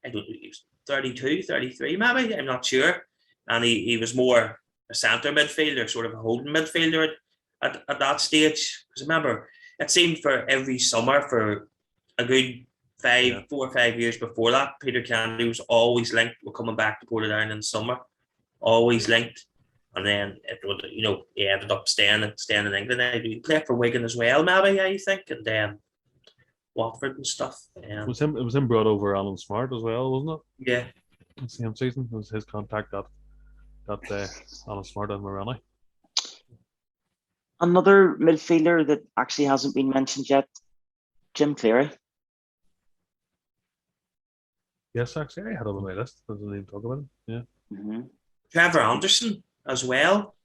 I don't know, he was 32, 33 maybe, I'm not sure. And he was more a centre midfielder, sort of a holding midfielder at that stage. Because remember, it seemed for every summer for a good 4 or 5 years before that, Peter Kennedy was always linked with coming back to Portadown in the summer, always linked. And then it would, he ended up staying in England. He played for Wigan as well, maybe, I think, and then Watford and stuff. It was him brought over Alan Smart as well, wasn't it? Yeah. The same season. It was his contact that Alan Smart and Morani. Another midfielder that actually hasn't been mentioned yet, Jim Cleary. Yes, actually, I had him on my list. I didn't even talk about him. Yeah. Mm-hmm. Trevor Anderson as well.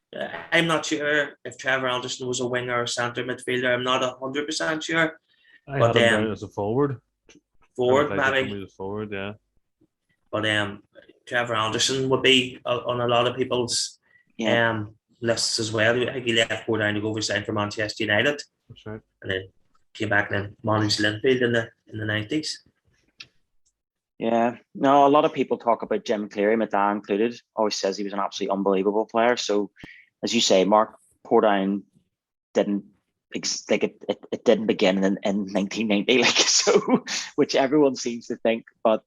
I'm not sure if Trevor Anderson was a winger or centre midfielder. I'm not 100% sure. I had him down as a forward. Forward, maybe. Forward, yeah. But Trevor Anderson would be on a lot of people's lists as well. I think he left Portadown to go over sign for Manchester United. That's right. And then came back and then managed Linfield in the 90s. Yeah, no, a lot of people talk about Jim Cleary, my dad included, always says he was an absolutely unbelievable player. So, as you say, Mark, Portadown didn't it didn't begin in 1990, which everyone seems to think. But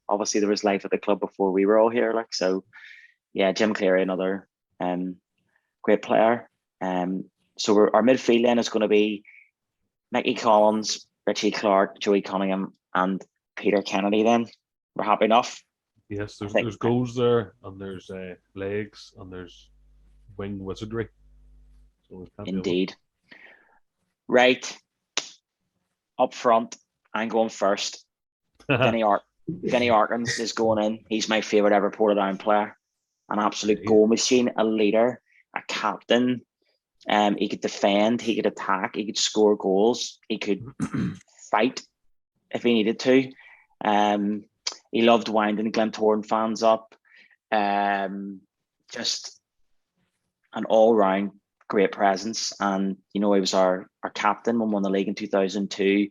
obviously there was life at the club before we were all here, so. Yeah, Jim Cleary, another great player. So our midfield then is going to be Mickey Collins, Richie Clark, Joey Cunningham, and Peter Kennedy. Then we're happy enough. Yes, there's goals there, and there's legs, and there's wing wizardry. So indeed. Right up front, I'm going first. Vinny Arkins is going in. He's my favourite ever Portadown player. An absolute goal machine, a leader, a captain. He could defend, he could attack, he could score goals, he could fight if he needed to. He loved winding Glentoran fans up. Just an all-round great presence. And, he was our captain when we won the league in 2002,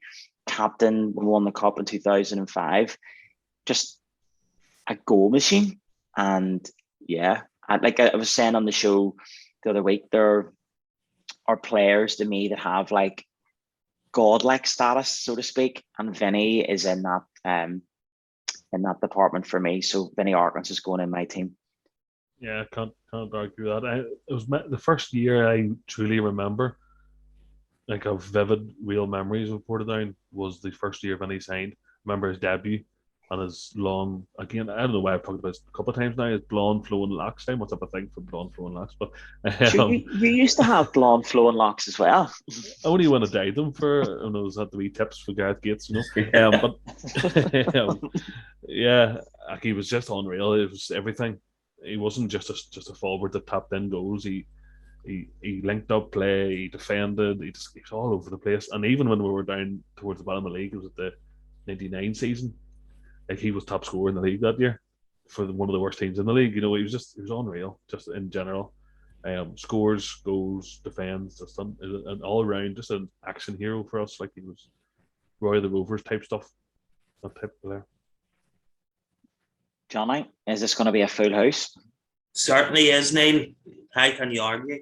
captain when we won the cup in 2005. Just a goal machine. And yeah, like I was saying on the show the other week. There are players to me that have like godlike status, so to speak, and Vinny is in that department for me. So Vinny Arkins is going in my team. Yeah, can't argue that. It was the first year I truly remember, like, of vivid, real memories of Portadown was the first year Vinny signed. Remember his debut and his long, again, I don't know why I've talked about this a couple of times now, his blonde flowing locks time. What's up a thing for blonde flowing locks? But Sure, you used to have blonde flowing locks as well. only when I dyed them for, and I was at the wee tips for Gareth Gates, but yeah, like, he was just unreal. It was everything. He wasn't just a forward that tapped in goals. He linked up play, he defended, he was all over the place. And even when we were down towards the bottom of the league, it was at the 99 season, like, he was top scorer in the league that year for one of the worst teams in the league. He was unreal, just in general. Scores, goals, defends, just an all around, just an action hero for us. Like, he was Roy of the Rovers type stuff, that type of player. Jonny, is this going to be a full house? Certainly is, Neil. How can you argue?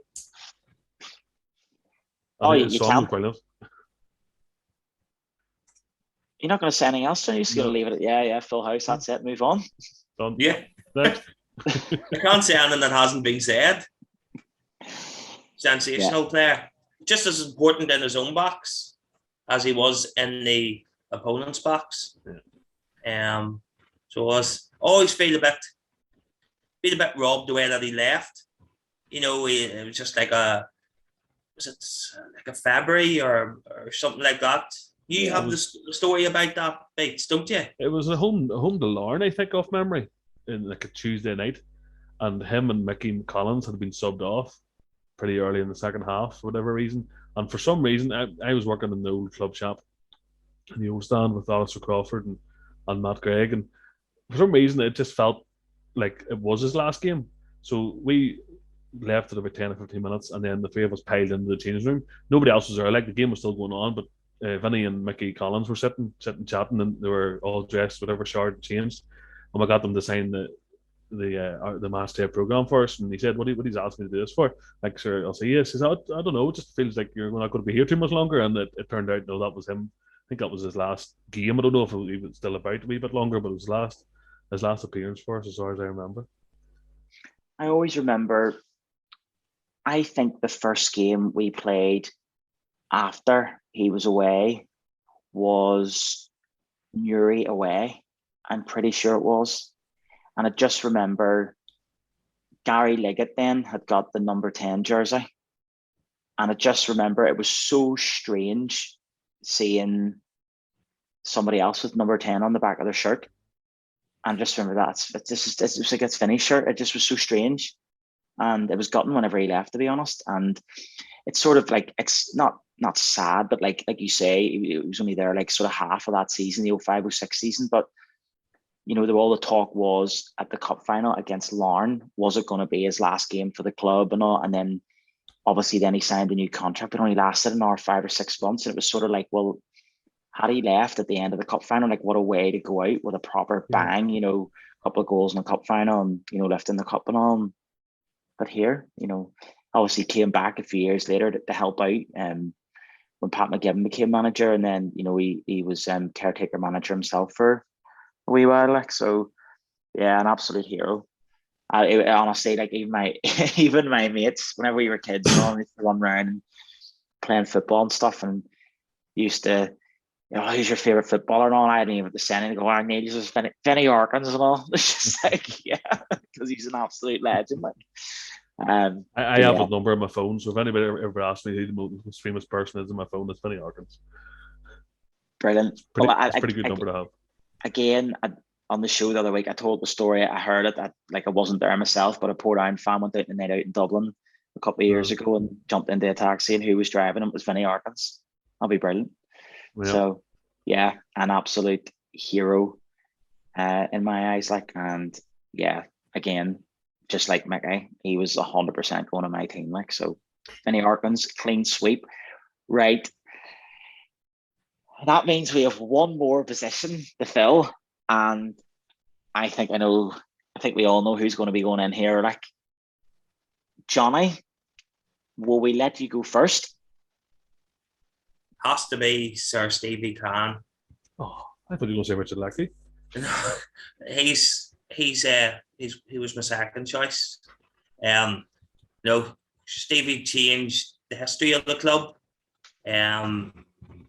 You can't. Brilliant. You're not going to say anything else, so you're just going to leave it at, yeah, full house, that's it, move on. Done. Yeah. Next. I can't say anything that hasn't been said. Sensational player. Just as important in his own box as he was in the opponent's box. Yeah. So I was always feel a bit robbed the way that he left. It was just like a February or something like that. You have the story about that, Bates, don't you? It was a home to Larne, I think, off memory, in like a Tuesday night, and him and Mickey Collins had been subbed off pretty early in the second half for whatever reason. And for some reason, I was working in the old club shop in the old stand with Alistair Crawford and Matt Gregg, and for some reason it just felt like it was his last game. So we left at about 10 or 15 minutes, and then the three of us piled into the changing room. Nobody else was there. Like, the game was still going on, but Vinny and Mickey Collins were sitting chatting, and they were all dressed, whatever, showered and changed. And we got them to sign the match day program for us. And he said, "What he's asked me to do this for?" Like, sure, I'll say yes. He said, "I don't know. It just feels like you're not going to be here too much longer." And it turned out, no, that was him. I think that was his last game. I don't know if he was still about a wee bit longer, but it was his last appearance for us, as far as I remember. I always remember, I think the first game we played after he was away was Newry away. I'm pretty sure it was. And I just remember Gary Liggett then had got the number 10 jersey. And I just remember it was so strange seeing somebody else with number 10 on the back of their shirt. And just remember it was like it's Vinny's shirt. It just was so strange. And it was gutting whenever he left, to be honest. And it's sort of like, it's not sad, but like you say, it was only there like sort of half of that season, the 05-06 season. But all the talk was at the cup final against Larne, was it going to be his last game for the club and all? And then obviously then he signed a new contract, but only lasted another 5 or 6 months. And it was sort of like, well, had he left at the end of the cup final, like, what a way to go out with a proper bang, a couple of goals in the cup final and, lifting the cup and all. But here, obviously came back a few years later to help out when Pat McGibbon became manager. And then, he was caretaker manager himself for a wee while. Like, so, yeah, an absolute hero. Honestly, like, even my mates, whenever we were kids, we used to run around and playing football and stuff, and used to, who's your favourite footballer and all? I didn't even have to send it and go, Neil, he's just Vinny Arkins and all. It's just like, yeah, because he's an absolute legend. Like, I have his number on my phone, so if anybody ever asks me who the most famous person is on my phone, it's Vinny Arkins. Brilliant. It's a pretty good number to have. Again, on the show the other week, I told the story. I heard it that, like, I wasn't there myself, but a Portadown fan went out in the night out in Dublin a couple of years ago and jumped into a taxi, and who was driving him? It was Vinny Arkins. That'll be brilliant. Yeah. So, yeah, an absolute hero in my eyes. Like, and yeah, again, just like Mickey, he was 100% going on my team. Like, so Vinny Arkins, clean sweep. Right. That means we have one more position to fill. And I think we all know who's going to be going in here. Like, Jonny, will we let you go first? Has to be Sir Stevie Cowan. Oh, I thought you were going to say Richard Leckie. He was my second choice. Stevie changed the history of the club.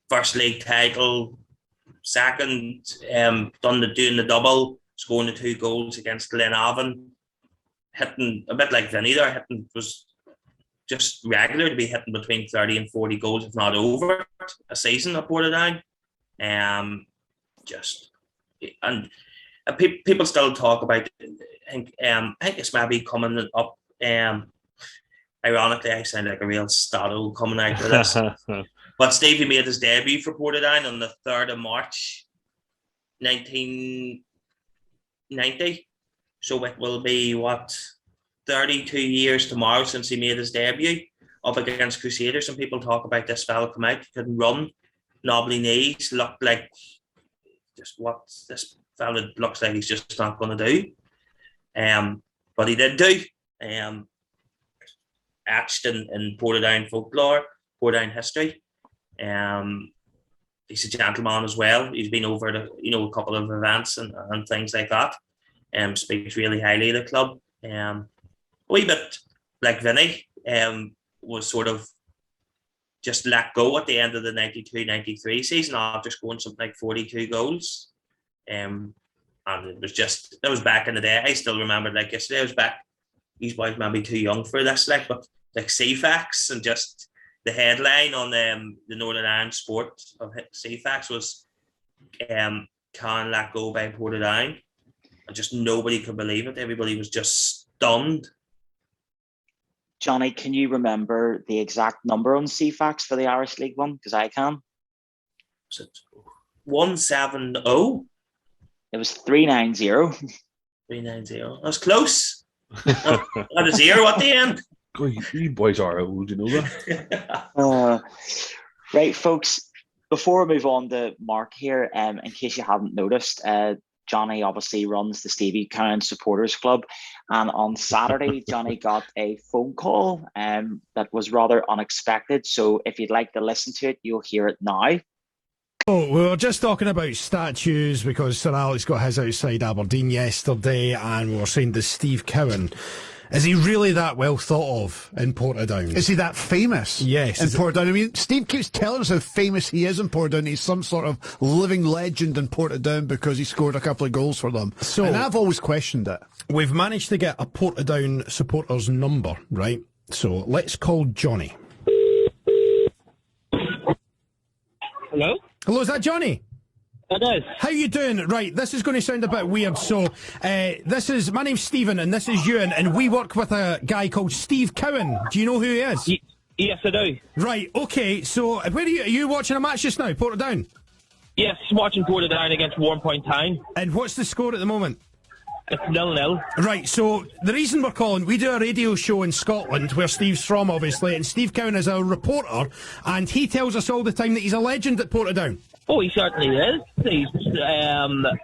First league title, second, doing the double, scoring the 2 goals against Glenavon, hitting a bit like Vinny there. Hitting was just regular to be hitting between 30 and 40 goals, if not over a season at Portadown. People still talk about. I think it's maybe coming up. Ironically, I sound like a real stato coming out of this. But Stevie made his debut for Portadown on the 3rd of March, 1990. So it will be 32 years tomorrow since he made his debut up against Crusaders. And people talk about this fella come out, couldn't run, knobbly knees, looked like just what this fella looks like he's just not going to do. But he did do. Etched in Portadown folklore, Portadown history. He's a gentleman as well. He's been over to a couple of events and things like that. Speaks really highly of the club. A wee bit like Vinny, was sort of just let go at the end of the 92-93 season after scoring something like 42 goals. And it was back in the day. I still remember like yesterday. I was back. These boys might be too young for this, but like CFAX, and just the headline on the Northern Ireland Sport of CFAX was "Can let go by Portadown," and just nobody could believe it. Everybody was just stunned. Jonny, can you remember the exact number on CFAX for the Irish League One? Because I can. Was it 170? It was 390. 390. That's close. Not a zero at the end. You boys are old, you know that. Right, folks, before we move on to Mark here, in case you haven't noticed, Jonny obviously runs the Stevie Cowan Supporters Club, and on Saturday Jonny got a phone call that was rather unexpected, so if you'd like to listen to it, you'll hear it now. Oh, we were just talking about statues because Sir Alex got his outside Aberdeen yesterday, and we were saying to Steve Cowan, is he really that well thought of in Portadown? Is he that famous? Yes. In Portadown? I mean, Steve keeps telling us how famous he is in Portadown. He's some sort of living legend in Portadown because he scored a couple of goals for them. And I've always questioned it. We've managed to get a Portadown supporter's number, right? So let's call Jonny. Hello? Hello, is that Jonny? It is. How you doing? Right, this is going to sound a bit weird. So, my name's Stephen, and this is Ewan, and we work with a guy called Steve Cowan. Do you know who he is? Yes, I do. Right, okay. So, where are you watching a match just now? Portadown? Yes, watching Portadown against Warrenpoint Town. And what's the score at the moment? It's 0-0. Right, so the reason we're calling, we do a radio show in Scotland, where Steve's from, obviously, and Steve Cowan is a reporter, and he tells us all the time that he's a legend at Portadown. Oh, he certainly is. He's the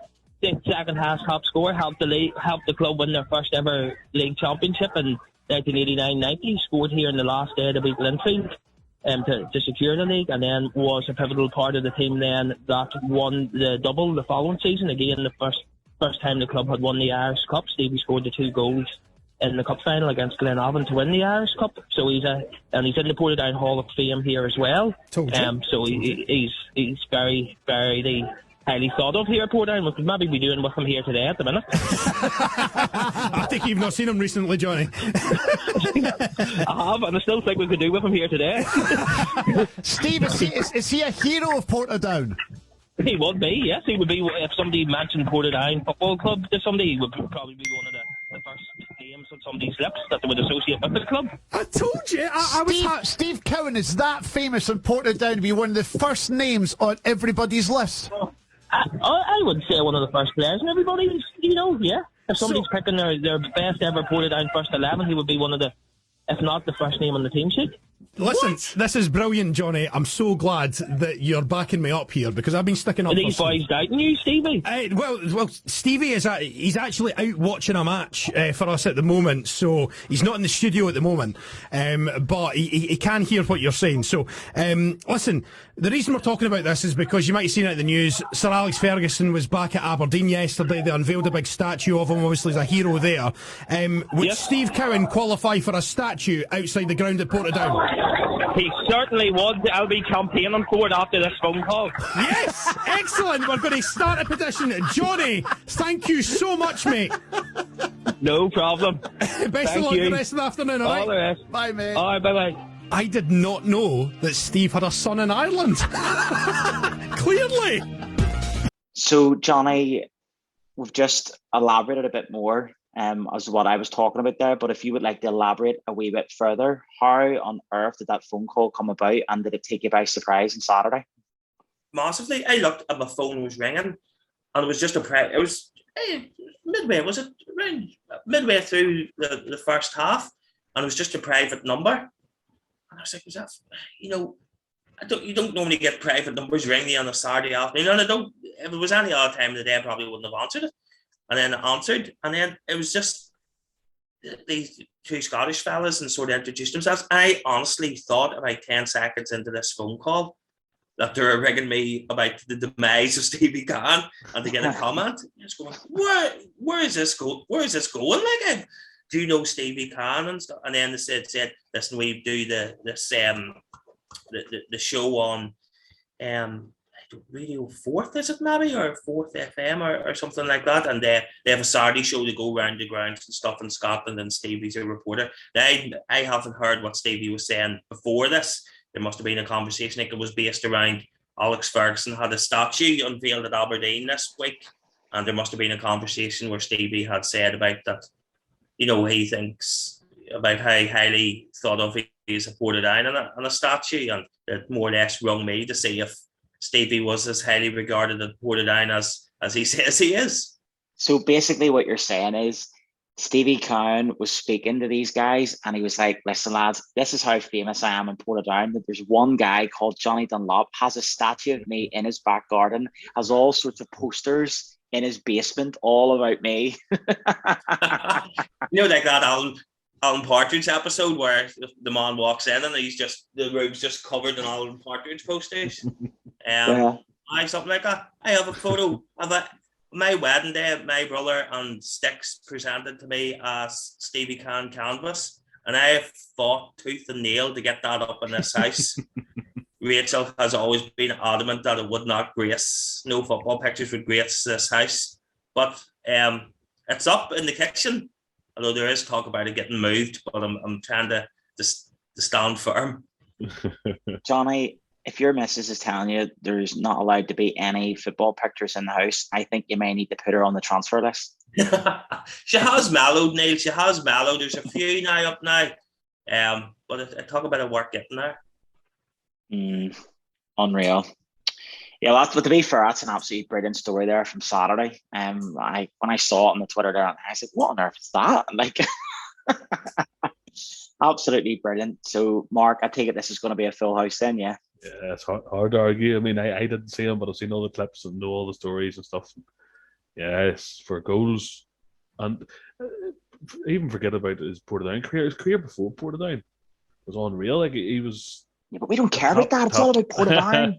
second half top scorer, helped the club win their first ever league championship in 1989-90. Scored here in the last day to beat Linfield to secure the league, and then was a pivotal part of the team then that won the double the following season. Again, the first time the club had won the Irish Cup. Stevie scored the 2 goals in the cup final against Glenavon to win the Irish Cup. So he's in the Portadown Hall of Fame here as well. So he's very, very highly thought of here at Portadown. We could maybe be doing with him here today at the minute. I think you've not seen him recently, Jonny. I have, and I still think we could do with him here today. Steve, is he a hero of Portadown? He would be, yes. He would be. If somebody mentioned Portadown Football Club to somebody, he would probably be one of the first names on somebody's lips that they would associate with the club. I told you. Steve Cowan is that famous in Portadown to be one of the first names on everybody's list. I would say one of the first players in everybody's, yeah. If somebody's picking their best ever Portadown first 11, he would be one of the, if not the first name on the team sheet. Listen, this is brilliant, Johnny. I'm so glad that you're backing me up here because I've been sticking up Are for these boys doubting you, Stevie? well, Stevie he's actually out watching a match for us at the moment, so he's not in the studio at the moment, but he can hear what you're saying. So, listen, the reason we're talking about this is because you might have seen it in the news. Sir Alex Ferguson was back at Aberdeen yesterday. They unveiled a big statue of him, obviously as a hero there. Would Steve Cowan qualify for a statue outside the ground at Portadown? He certainly would. I'll be campaigning for it after this phone call. Yes! Excellent! We're going to start a petition. Johnny, thank you so much, mate. No problem. Best of luck the rest of the afternoon, all alright? the rest. Bye, mate. Alright, bye-bye. I did not know that Steve had a son in Ireland. Clearly. So, Johnny, we've just elaborated a bit more as to what I was talking about there, but if you would like to elaborate a wee bit further, how on earth did that phone call come about, and did it take you by surprise on Saturday? Massively. I looked and my phone was ringing, and it was just it was midway, was it? Around midway through the first half, and it was just a private number. And I was like, was that, you don't normally get private numbers ringing on a Saturday afternoon, and if it was any other time of the day, I probably wouldn't have answered it. And then it answered, and then it was just these two Scottish fellas and sort of introduced themselves. I honestly thought about 10 seconds into this phone call that they were ringing me about the demise of Stevie Cowan and to get a comment. I was going, where is this going? Where is this going? Like, do you know Stevie Cowan and stuff? And then they said, listen, we do the show on Radio 4th, is it maybe, or 4th FM or something like that, and they have a Saturday show to go around the grounds and stuff in Scotland, and Stevie's a reporter. Now, I haven't heard what Stevie was saying before this. There must have been a conversation, like it was based around Alex Ferguson had a statue unveiled at Aberdeen this week, and there must have been a conversation where Stevie had said about that, he thinks about how highly thought of he is a Portadown on a statue, and it more or less rung me to see if Stevie was as highly regarded at Portadown as he says he is. So basically what you're saying is Stevie Cowan was speaking to these guys and he was like, listen lads, this is how famous I am in Portadown, that there's one guy called Jonny Dunlop, has a statue of me in his back garden, has all sorts of posters in his basement all about me. Like that Alan Partridge episode where the man walks in and the room's just covered in Alan Partridge posters. Something like that. I have a photo of my wedding day. My brother and Sticks presented to me as Stevie Cowan canvas, and I have fought tooth and nail to get that up in this house. Rachel has always been adamant that it would not grace, no football pictures would grace this house, but it's up in the kitchen. Although there is talk about it getting moved, but I'm trying to stand firm. Johnny, if your missus is telling you there's not allowed to be any football pictures in the house, I think you may need to put her on the transfer list. She has mellowed, Neil. She has mellowed. There's a few now up now. But I talk about a work getting there. Unreal. Yeah, but to be fair, that's an absolutely brilliant story there from Saturday. When I saw it on the Twitter there, I was like, what on earth is that? Like, absolutely brilliant. So, Mark, I take it this is going to be a full house then, yeah? Yeah, it's hard to argue. I mean, I didn't see him, but I've seen all the clips and know all the stories and stuff. Yeah, it's for goals. And even forget about his Portadown career. His career before Portadown was unreal. Like, he was... Yeah, but we don't care about that. It's all about Portadown.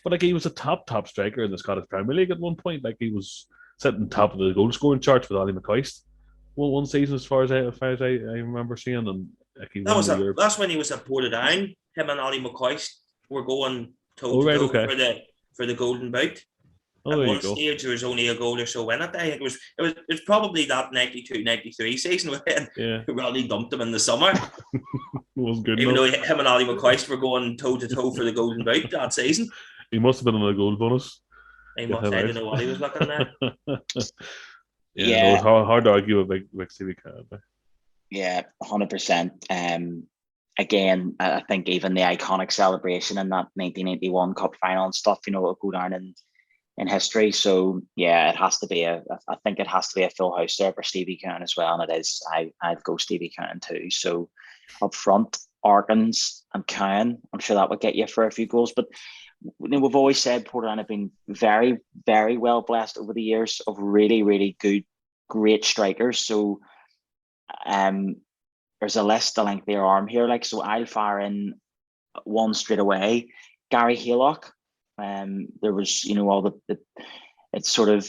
But like, he was a top striker in the Scottish Premier League at one point. Like, he was sitting top of the goal scoring charts with Ollie McCoist one season, as far as I remember seeing. And like, that's when he was at Portadown. Him and Ollie McCoist were going toe to toe for the Golden Boot. At one stage, there was only a goal or so in it. I think it was probably that 92-93 season when Rodney dumped him in the summer. Wasn't good Even though him and Ollie McCoist were going toe to toe for the Golden Boot that season. He must have been on a goal bonus. I don't know what he was looking at. It was hard to argue with big Stevie Cowan. Yeah, 100%. Again, I think even the iconic celebration in that 1981 Cup final and stuff, will go down in history. So yeah, it has to be I think it has to be a full house there for Stevie Cowan as well, and it is. I'd go Stevie Cowan too. So up front, Arkins and Cowan. I'm sure that would get you for a few goals. But we've always said Portadown have been very, very well blessed over the years of really, really good, great strikers. So there's a list to length their arm here. Like, so I'll fire in one straight away. Gary Haylock. There was, all the it sort of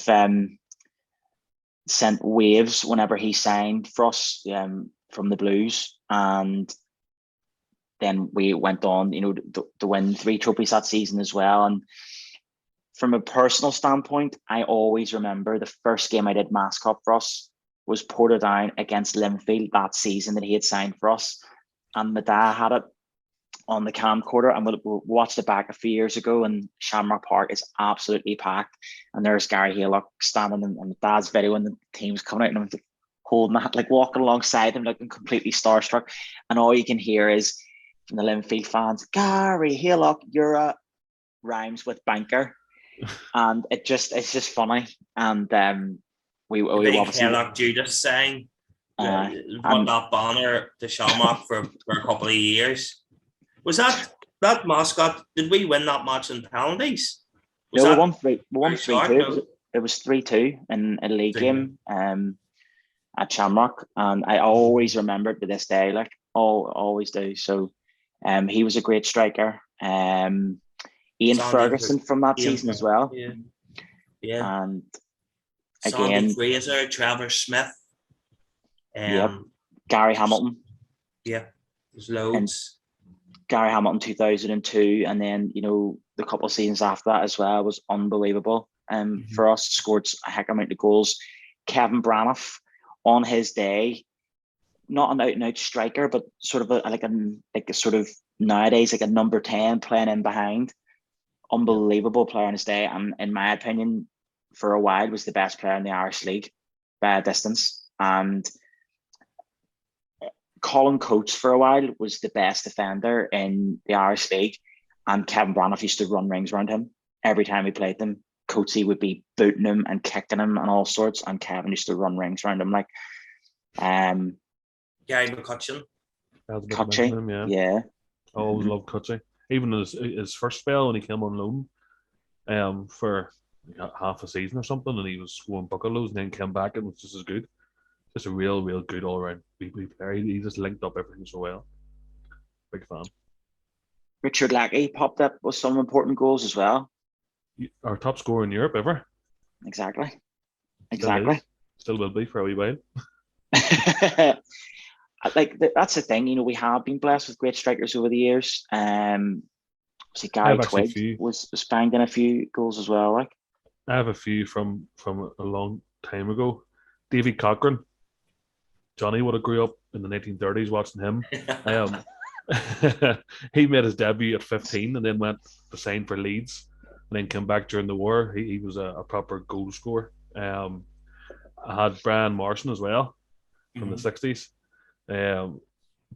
sent waves whenever he signed for us from the Blues, and then we went on, to win 3 trophies that season as well. And from a personal standpoint, I always remember the first game I did mascot for us was Portadown against Linfield that season that he had signed for us, and my dad had it on the camcorder, and we watched it back a few years ago, and Shamrock Park is absolutely packed, and there's Gary Haylock standing in the dad's video, and the team's coming out, and I'm like holding that, like walking alongside him, like I'm completely starstruck, and all you can hear is from the Linfield fans, Gary Haylock, you're a rhymes with banker, and it's just funny, and we obviously Haylock Judas sang won that banner to Shamrock for a couple of years. Was that mascot? Did we win that match in penalties? We won 3-2. It was 3-2 in a league game at Shamrock, and I always remember it to this day. Like, always do. So, he was a great striker. Ian Ferguson from that season as well. Yeah. And Sandy again, Fraser, Trevor Smith. Gary Hamilton. Yeah, there's loads. Gary Hamilton 2002, and then the couple of seasons after that as well was unbelievable. For us, scored a heck of amount of goals. Kevin Braniff on his day, not an out and out striker, but sort of a sort of nowadays like a number 10 playing in behind. Unbelievable player on his day, and in my opinion, for a while was the best player in the Irish League by a distance. And Colin Coates for a while was the best defender in the Irish League, and Kevin Braniff used to run rings around him every time he played them. Coatesy would be booting him and kicking him and all sorts, and Kevin used to run rings around him like Gary McCutcheon. Yeah. I always loved Cutsy. Even his first spell when he came on loan for half a season or something, and he was scoring bucket loads and then came back and was just as good. Just a real good all-round player. He just linked up everything so well. Big fan. Richard Lackey popped up with some important goals as well. Our top scorer in Europe ever. Exactly. Still will be for a wee while. That's the thing, we have been blessed with great strikers over the years. See, Gary Twigg was banged in a few goals as well. Like, I have a few from a long time ago. Davy Cochran. Jonny would have grew up in the 1930s watching him. He made his debut at 15 and then went to sign for Leeds and then came back during the war. He was a proper goal scorer. I had Brian Morrison as well from the 60s.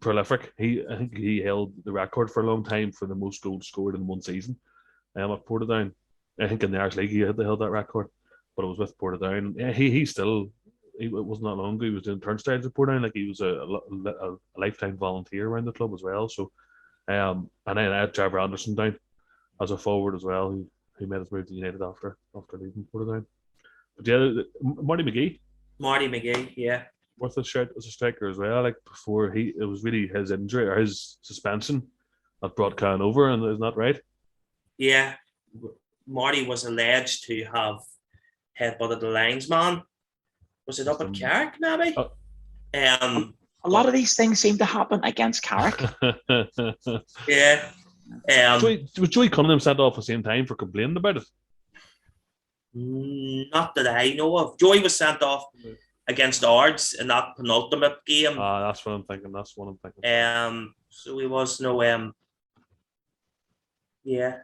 Prolific. I think he held the record for a long time for the most goals scored in one season at Portadown. I think in the Irish League he held that record, but it was with Portadown. Yeah, it wasn't that long ago. He was doing turnstiles at Portadown. Like, he was a lifetime volunteer around the club as well. So, and then I had Trevor Anderson down as a forward as well, who made his move to United after leaving Portadown. But yeah, Marty McGee, yeah. Worth a shout as a striker as well. Like, before it was really his injury or his suspension that brought Cowan over, and isn't that right? Yeah, Marty was alleged to have headbutted the linesman. Was it up at Carrick, maybe? A lot of these things seem to happen against Carrick. Yeah. Was Joey Cunningham sent off at the same time for complaining about it? Not that I know of. Joey was sent off against Ards in that penultimate game. That's what I'm thinking. So he was no. Yeah.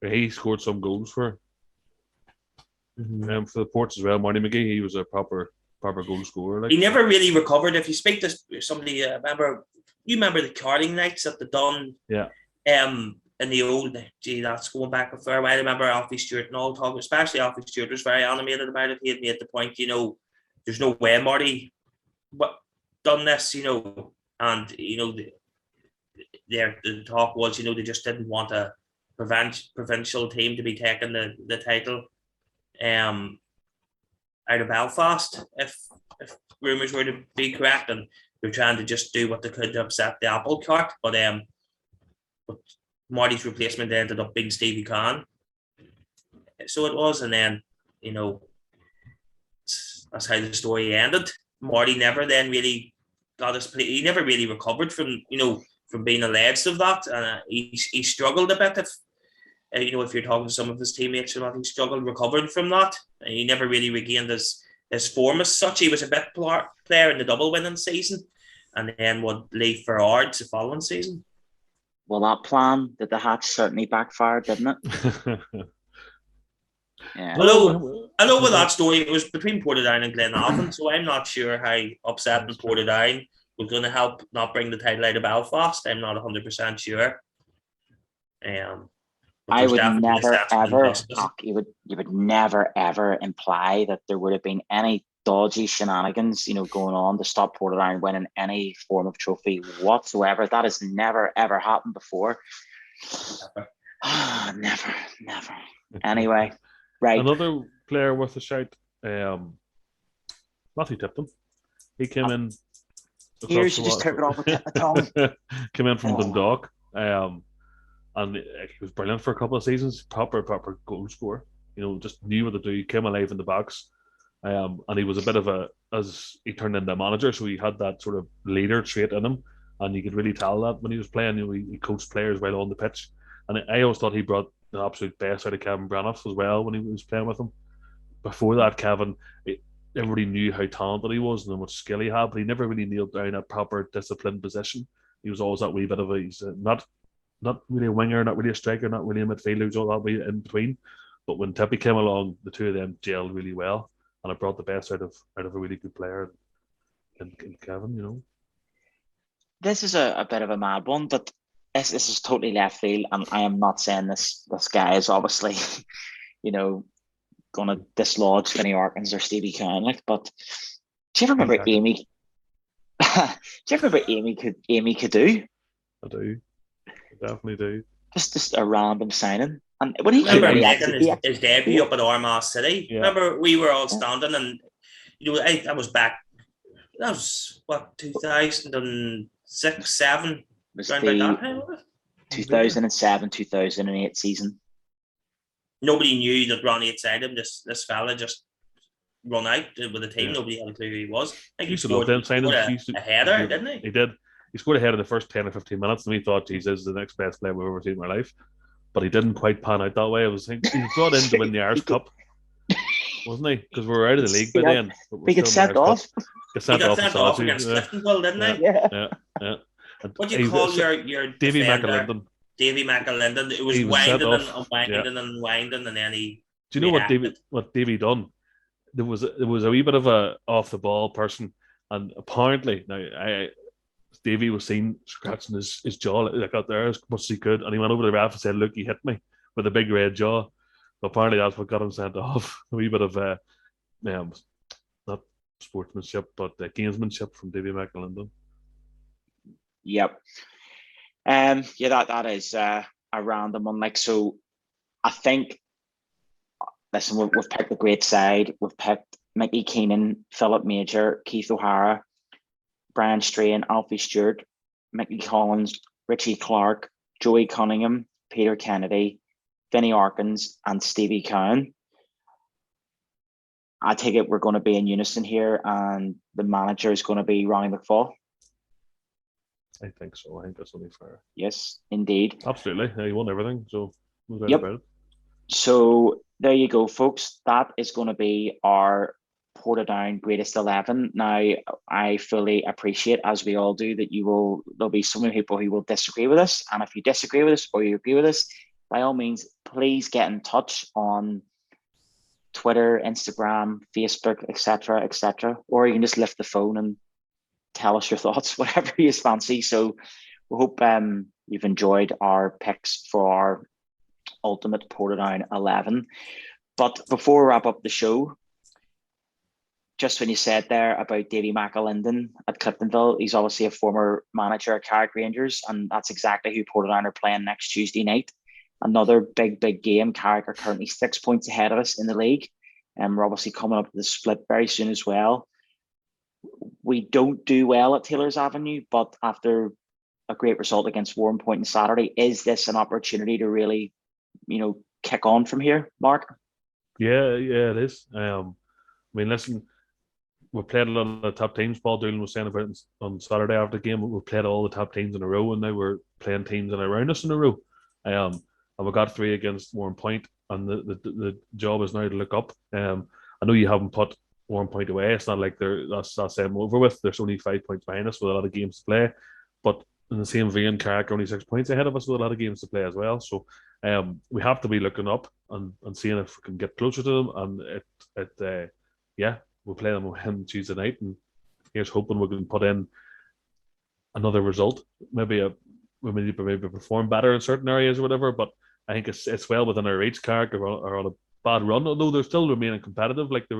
He scored some goals for the Ports as well. Marty McGee, he was a proper goal scorer. Like, he never really recovered. If you speak to somebody, remember the karting nights at the Dun? Yeah. In the old, that's going back a fair while. I remember Alfie Stewart and all talking, especially Alfie Stewart was very animated about it. He had made the point, there's no way Marty done this, and the talk was, they just didn't want a provincial team to be taking the title out of Belfast, if rumours were to be correct, and they're trying to just do what they could to upset the apple cart. But Marty's replacement ended up being Stevie Cowan. So it was, and then, that's how the story ended. Marty never then really got his play. He never really recovered from being alleged of that, and he struggled a bit. If you're talking to some of his teammates, he struggled recovering from that, and he never really regained his form as such. He was a bit player in the double winning season, and then would leave for Ards the following season. Well, that plan that the hatch certainly backfired, didn't it? Yeah. Although with that story, it was between Portadown and Glenavon, so I'm not sure how upsetting Portadown was going to help not bring the title out of Belfast. I'm not 100% sure. I would never ever, you would never ever imply that there would have been any dodgy shenanigans, going on to stop Portadown winning any form of trophy whatsoever. That has never ever happened before. Never. Anyway, right. Another player worth a shout, Matthew Tipton. He came in. Here, she just took it off a tip of tongue. Came in from Dundalk. And he was brilliant for a couple of seasons. Proper goal scorer. Just knew what to do. He came alive in the box. And he was a bit of as he turned into a manager, so he had that sort of leader trait in him. And you could really tell that when he was playing. He coached players while on the pitch. And I always thought he brought the absolute best out of Kevin Braniff as well when he was playing with him. Before that, Kevin, everybody knew how talented he was and how much skill he had, but he never really nailed down a proper disciplined position. He was always that wee bit of he's not really a winger, not really a striker, not really a midfielder, he's all that way in between. But when Tippy came along, the two of them gelled really well, and it brought the best out of a really good player in Kevin, This is a bit of a mad one, but this is totally left field, and I am not saying this guy is obviously, going to dislodge Vinnie Arkins or Stevie Cowan, but do you ever remember Amy? Do you ever remember Amy Cadu? I do. I definitely do. Just a random signing. And when he remember making his debut up at Armagh City. Yeah. Remember, we were all standing, and that was back. That was what 2006, 7. Was the 2007-2008 season. Nobody knew that Ronnie had signed him. This fella just run out with the team. Yeah. Nobody had a clue who he was. I think he scored a header, didn't he? He did. He scored a header in the first 10 or 15 minutes, and we thought, Jesus, the next best player we've ever seen in our life. But he didn't quite pan out that way. He was brought in to win the Irish Cup, wasn't he? Because we were out of the league by then. He got sent off. He got sent off against Cliftonville, didn't he? Yeah. What do you call your Davy McAlinden? Davy McAlinden. It was winding and unwinding, and then he. Do you know what Davy done? There was a wee bit of a off the ball person, and apparently now Davy was seen scratching his jaw like out there as much as he could, and he went over to the ref and said, "Look, he hit me with a big red jaw." But apparently that's what got him sent off. A wee bit of not sportsmanship, but gamesmanship from Davy McAlinden. Yep. That is a random one. Like, so I think, listen, we've picked a great side. We've picked Mickey Keenan, Philip Major, Keith O'Hara, Brian Strain, Alfie Stewart, Mickey Collins, Richie Clark, Joey Cunningham, Peter Kennedy, Vinnie Arkins, and Stevie Cowan. I take it we're going to be in unison here, and the manager is going to be Ronnie McFall. I think so. I think that's only fair. Yes, indeed. Absolutely. Yeah, he won everything, so no doubt about it. So there you go, folks. That is going to be our Portadown Greatest 11. Now, I fully appreciate, as we all do, that there'll be so many people who will disagree with us. And if you disagree with us or you agree with us, by all means, please get in touch on Twitter, Instagram, Facebook, etc., or you can just lift the phone and tell us your thoughts, whatever you fancy. So we hope you've enjoyed our picks for our ultimate Portadown 11. But before we wrap up the show, just when you said there about Davy McAlinden at Cliftonville, he's obviously a former manager at Carrick Rangers, and that's exactly who Portadown are playing next Tuesday night. Another big game. Carrick are currently 6 points ahead of us in the league, and we're obviously coming up to the split very soon as well. We don't do well at Taylor's Avenue, but after a great result against Warrenpoint on Saturday, is this an opportunity to really, kick on from here, Mark? Yeah, it is. Listen, we played a lot of the top teams. Paul Doolan was saying about it on Saturday after the game. We played all the top teams in a row, and now we're playing teams in around us in a row. And we got 3 against Warrenpoint, and the job is now to look up. I know you haven't put Warrenpoint away. It's not like that's them over with. There's only 5 points behind us with a lot of games to play. But in the same vein, Carrick are only 6 points ahead of us with a lot of games to play as well. So we have to be looking up and seeing if we can get closer to them. And we'll play them on Tuesday night. And here's hoping we can put in another result. Maybe perform better in certain areas or whatever. But I think it's well within our reach. Carrick are on a bad run, although they're still remaining competitive. Like they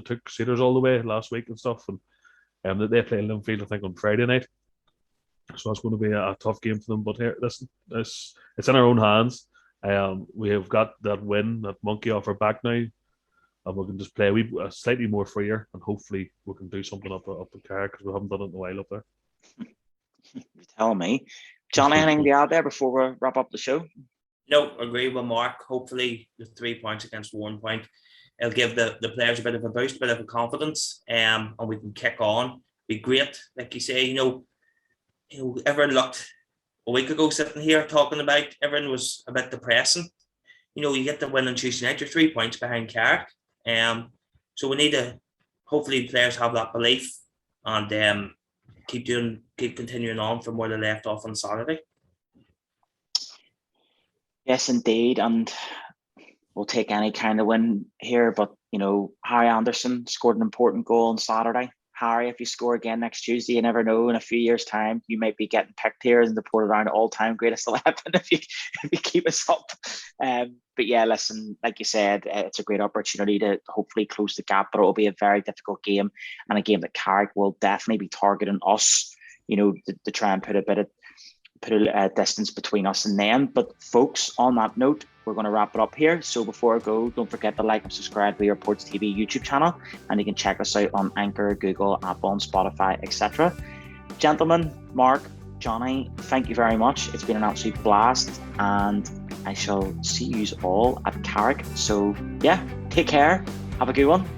took Crusaders all the way last week and stuff. And they play Linfield, I think, on Friday night. So it's going to be a tough game for them. But here, listen, it's in our own hands. We have got that win, that monkey off our back now, and we can just play slightly more freer, and hopefully we can do something up in Carrick, because we haven't done it in a while up there. You tell me. Jonny, anything to add there before we wrap up the show? No, agree with Mark. Hopefully the 3 points against Warrenpoint, it'll give the players a bit of a boost, a bit of a confidence, and we can kick on. Be great, like you say. Everyone looked a week ago sitting here talking about, everyone was a bit depressing. You get the win on Tuesday night, you're 3 points behind Carrick. So we need to, hopefully the players have that belief and keep continuing on from where they left off on Saturday. Yes, indeed. And we'll take any kind of win here. But, Harry Anderson scored an important goal on Saturday. Harry, if you score again next Tuesday, you never know. In a few years' time, you might be getting picked here in the Portadown all-time greatest 11 if you keep us up. But yeah, listen, like you said, it's a great opportunity to hopefully close the gap, but it'll be a very difficult game, and a game that Carrick will definitely be targeting us, to try and put a distance between us and them. But folks, on that note, we're going to wrap it up here. So before I go, don't forget to like and subscribe to the Warrenpoint TV YouTube channel, and you can check us out on Anchor, Google, Apple, and Spotify, etc. Gentlemen, Mark, Jonny, thank you very much. It's been an absolute blast, and I shall see you all at Carrick. So yeah, take care. Have a good one.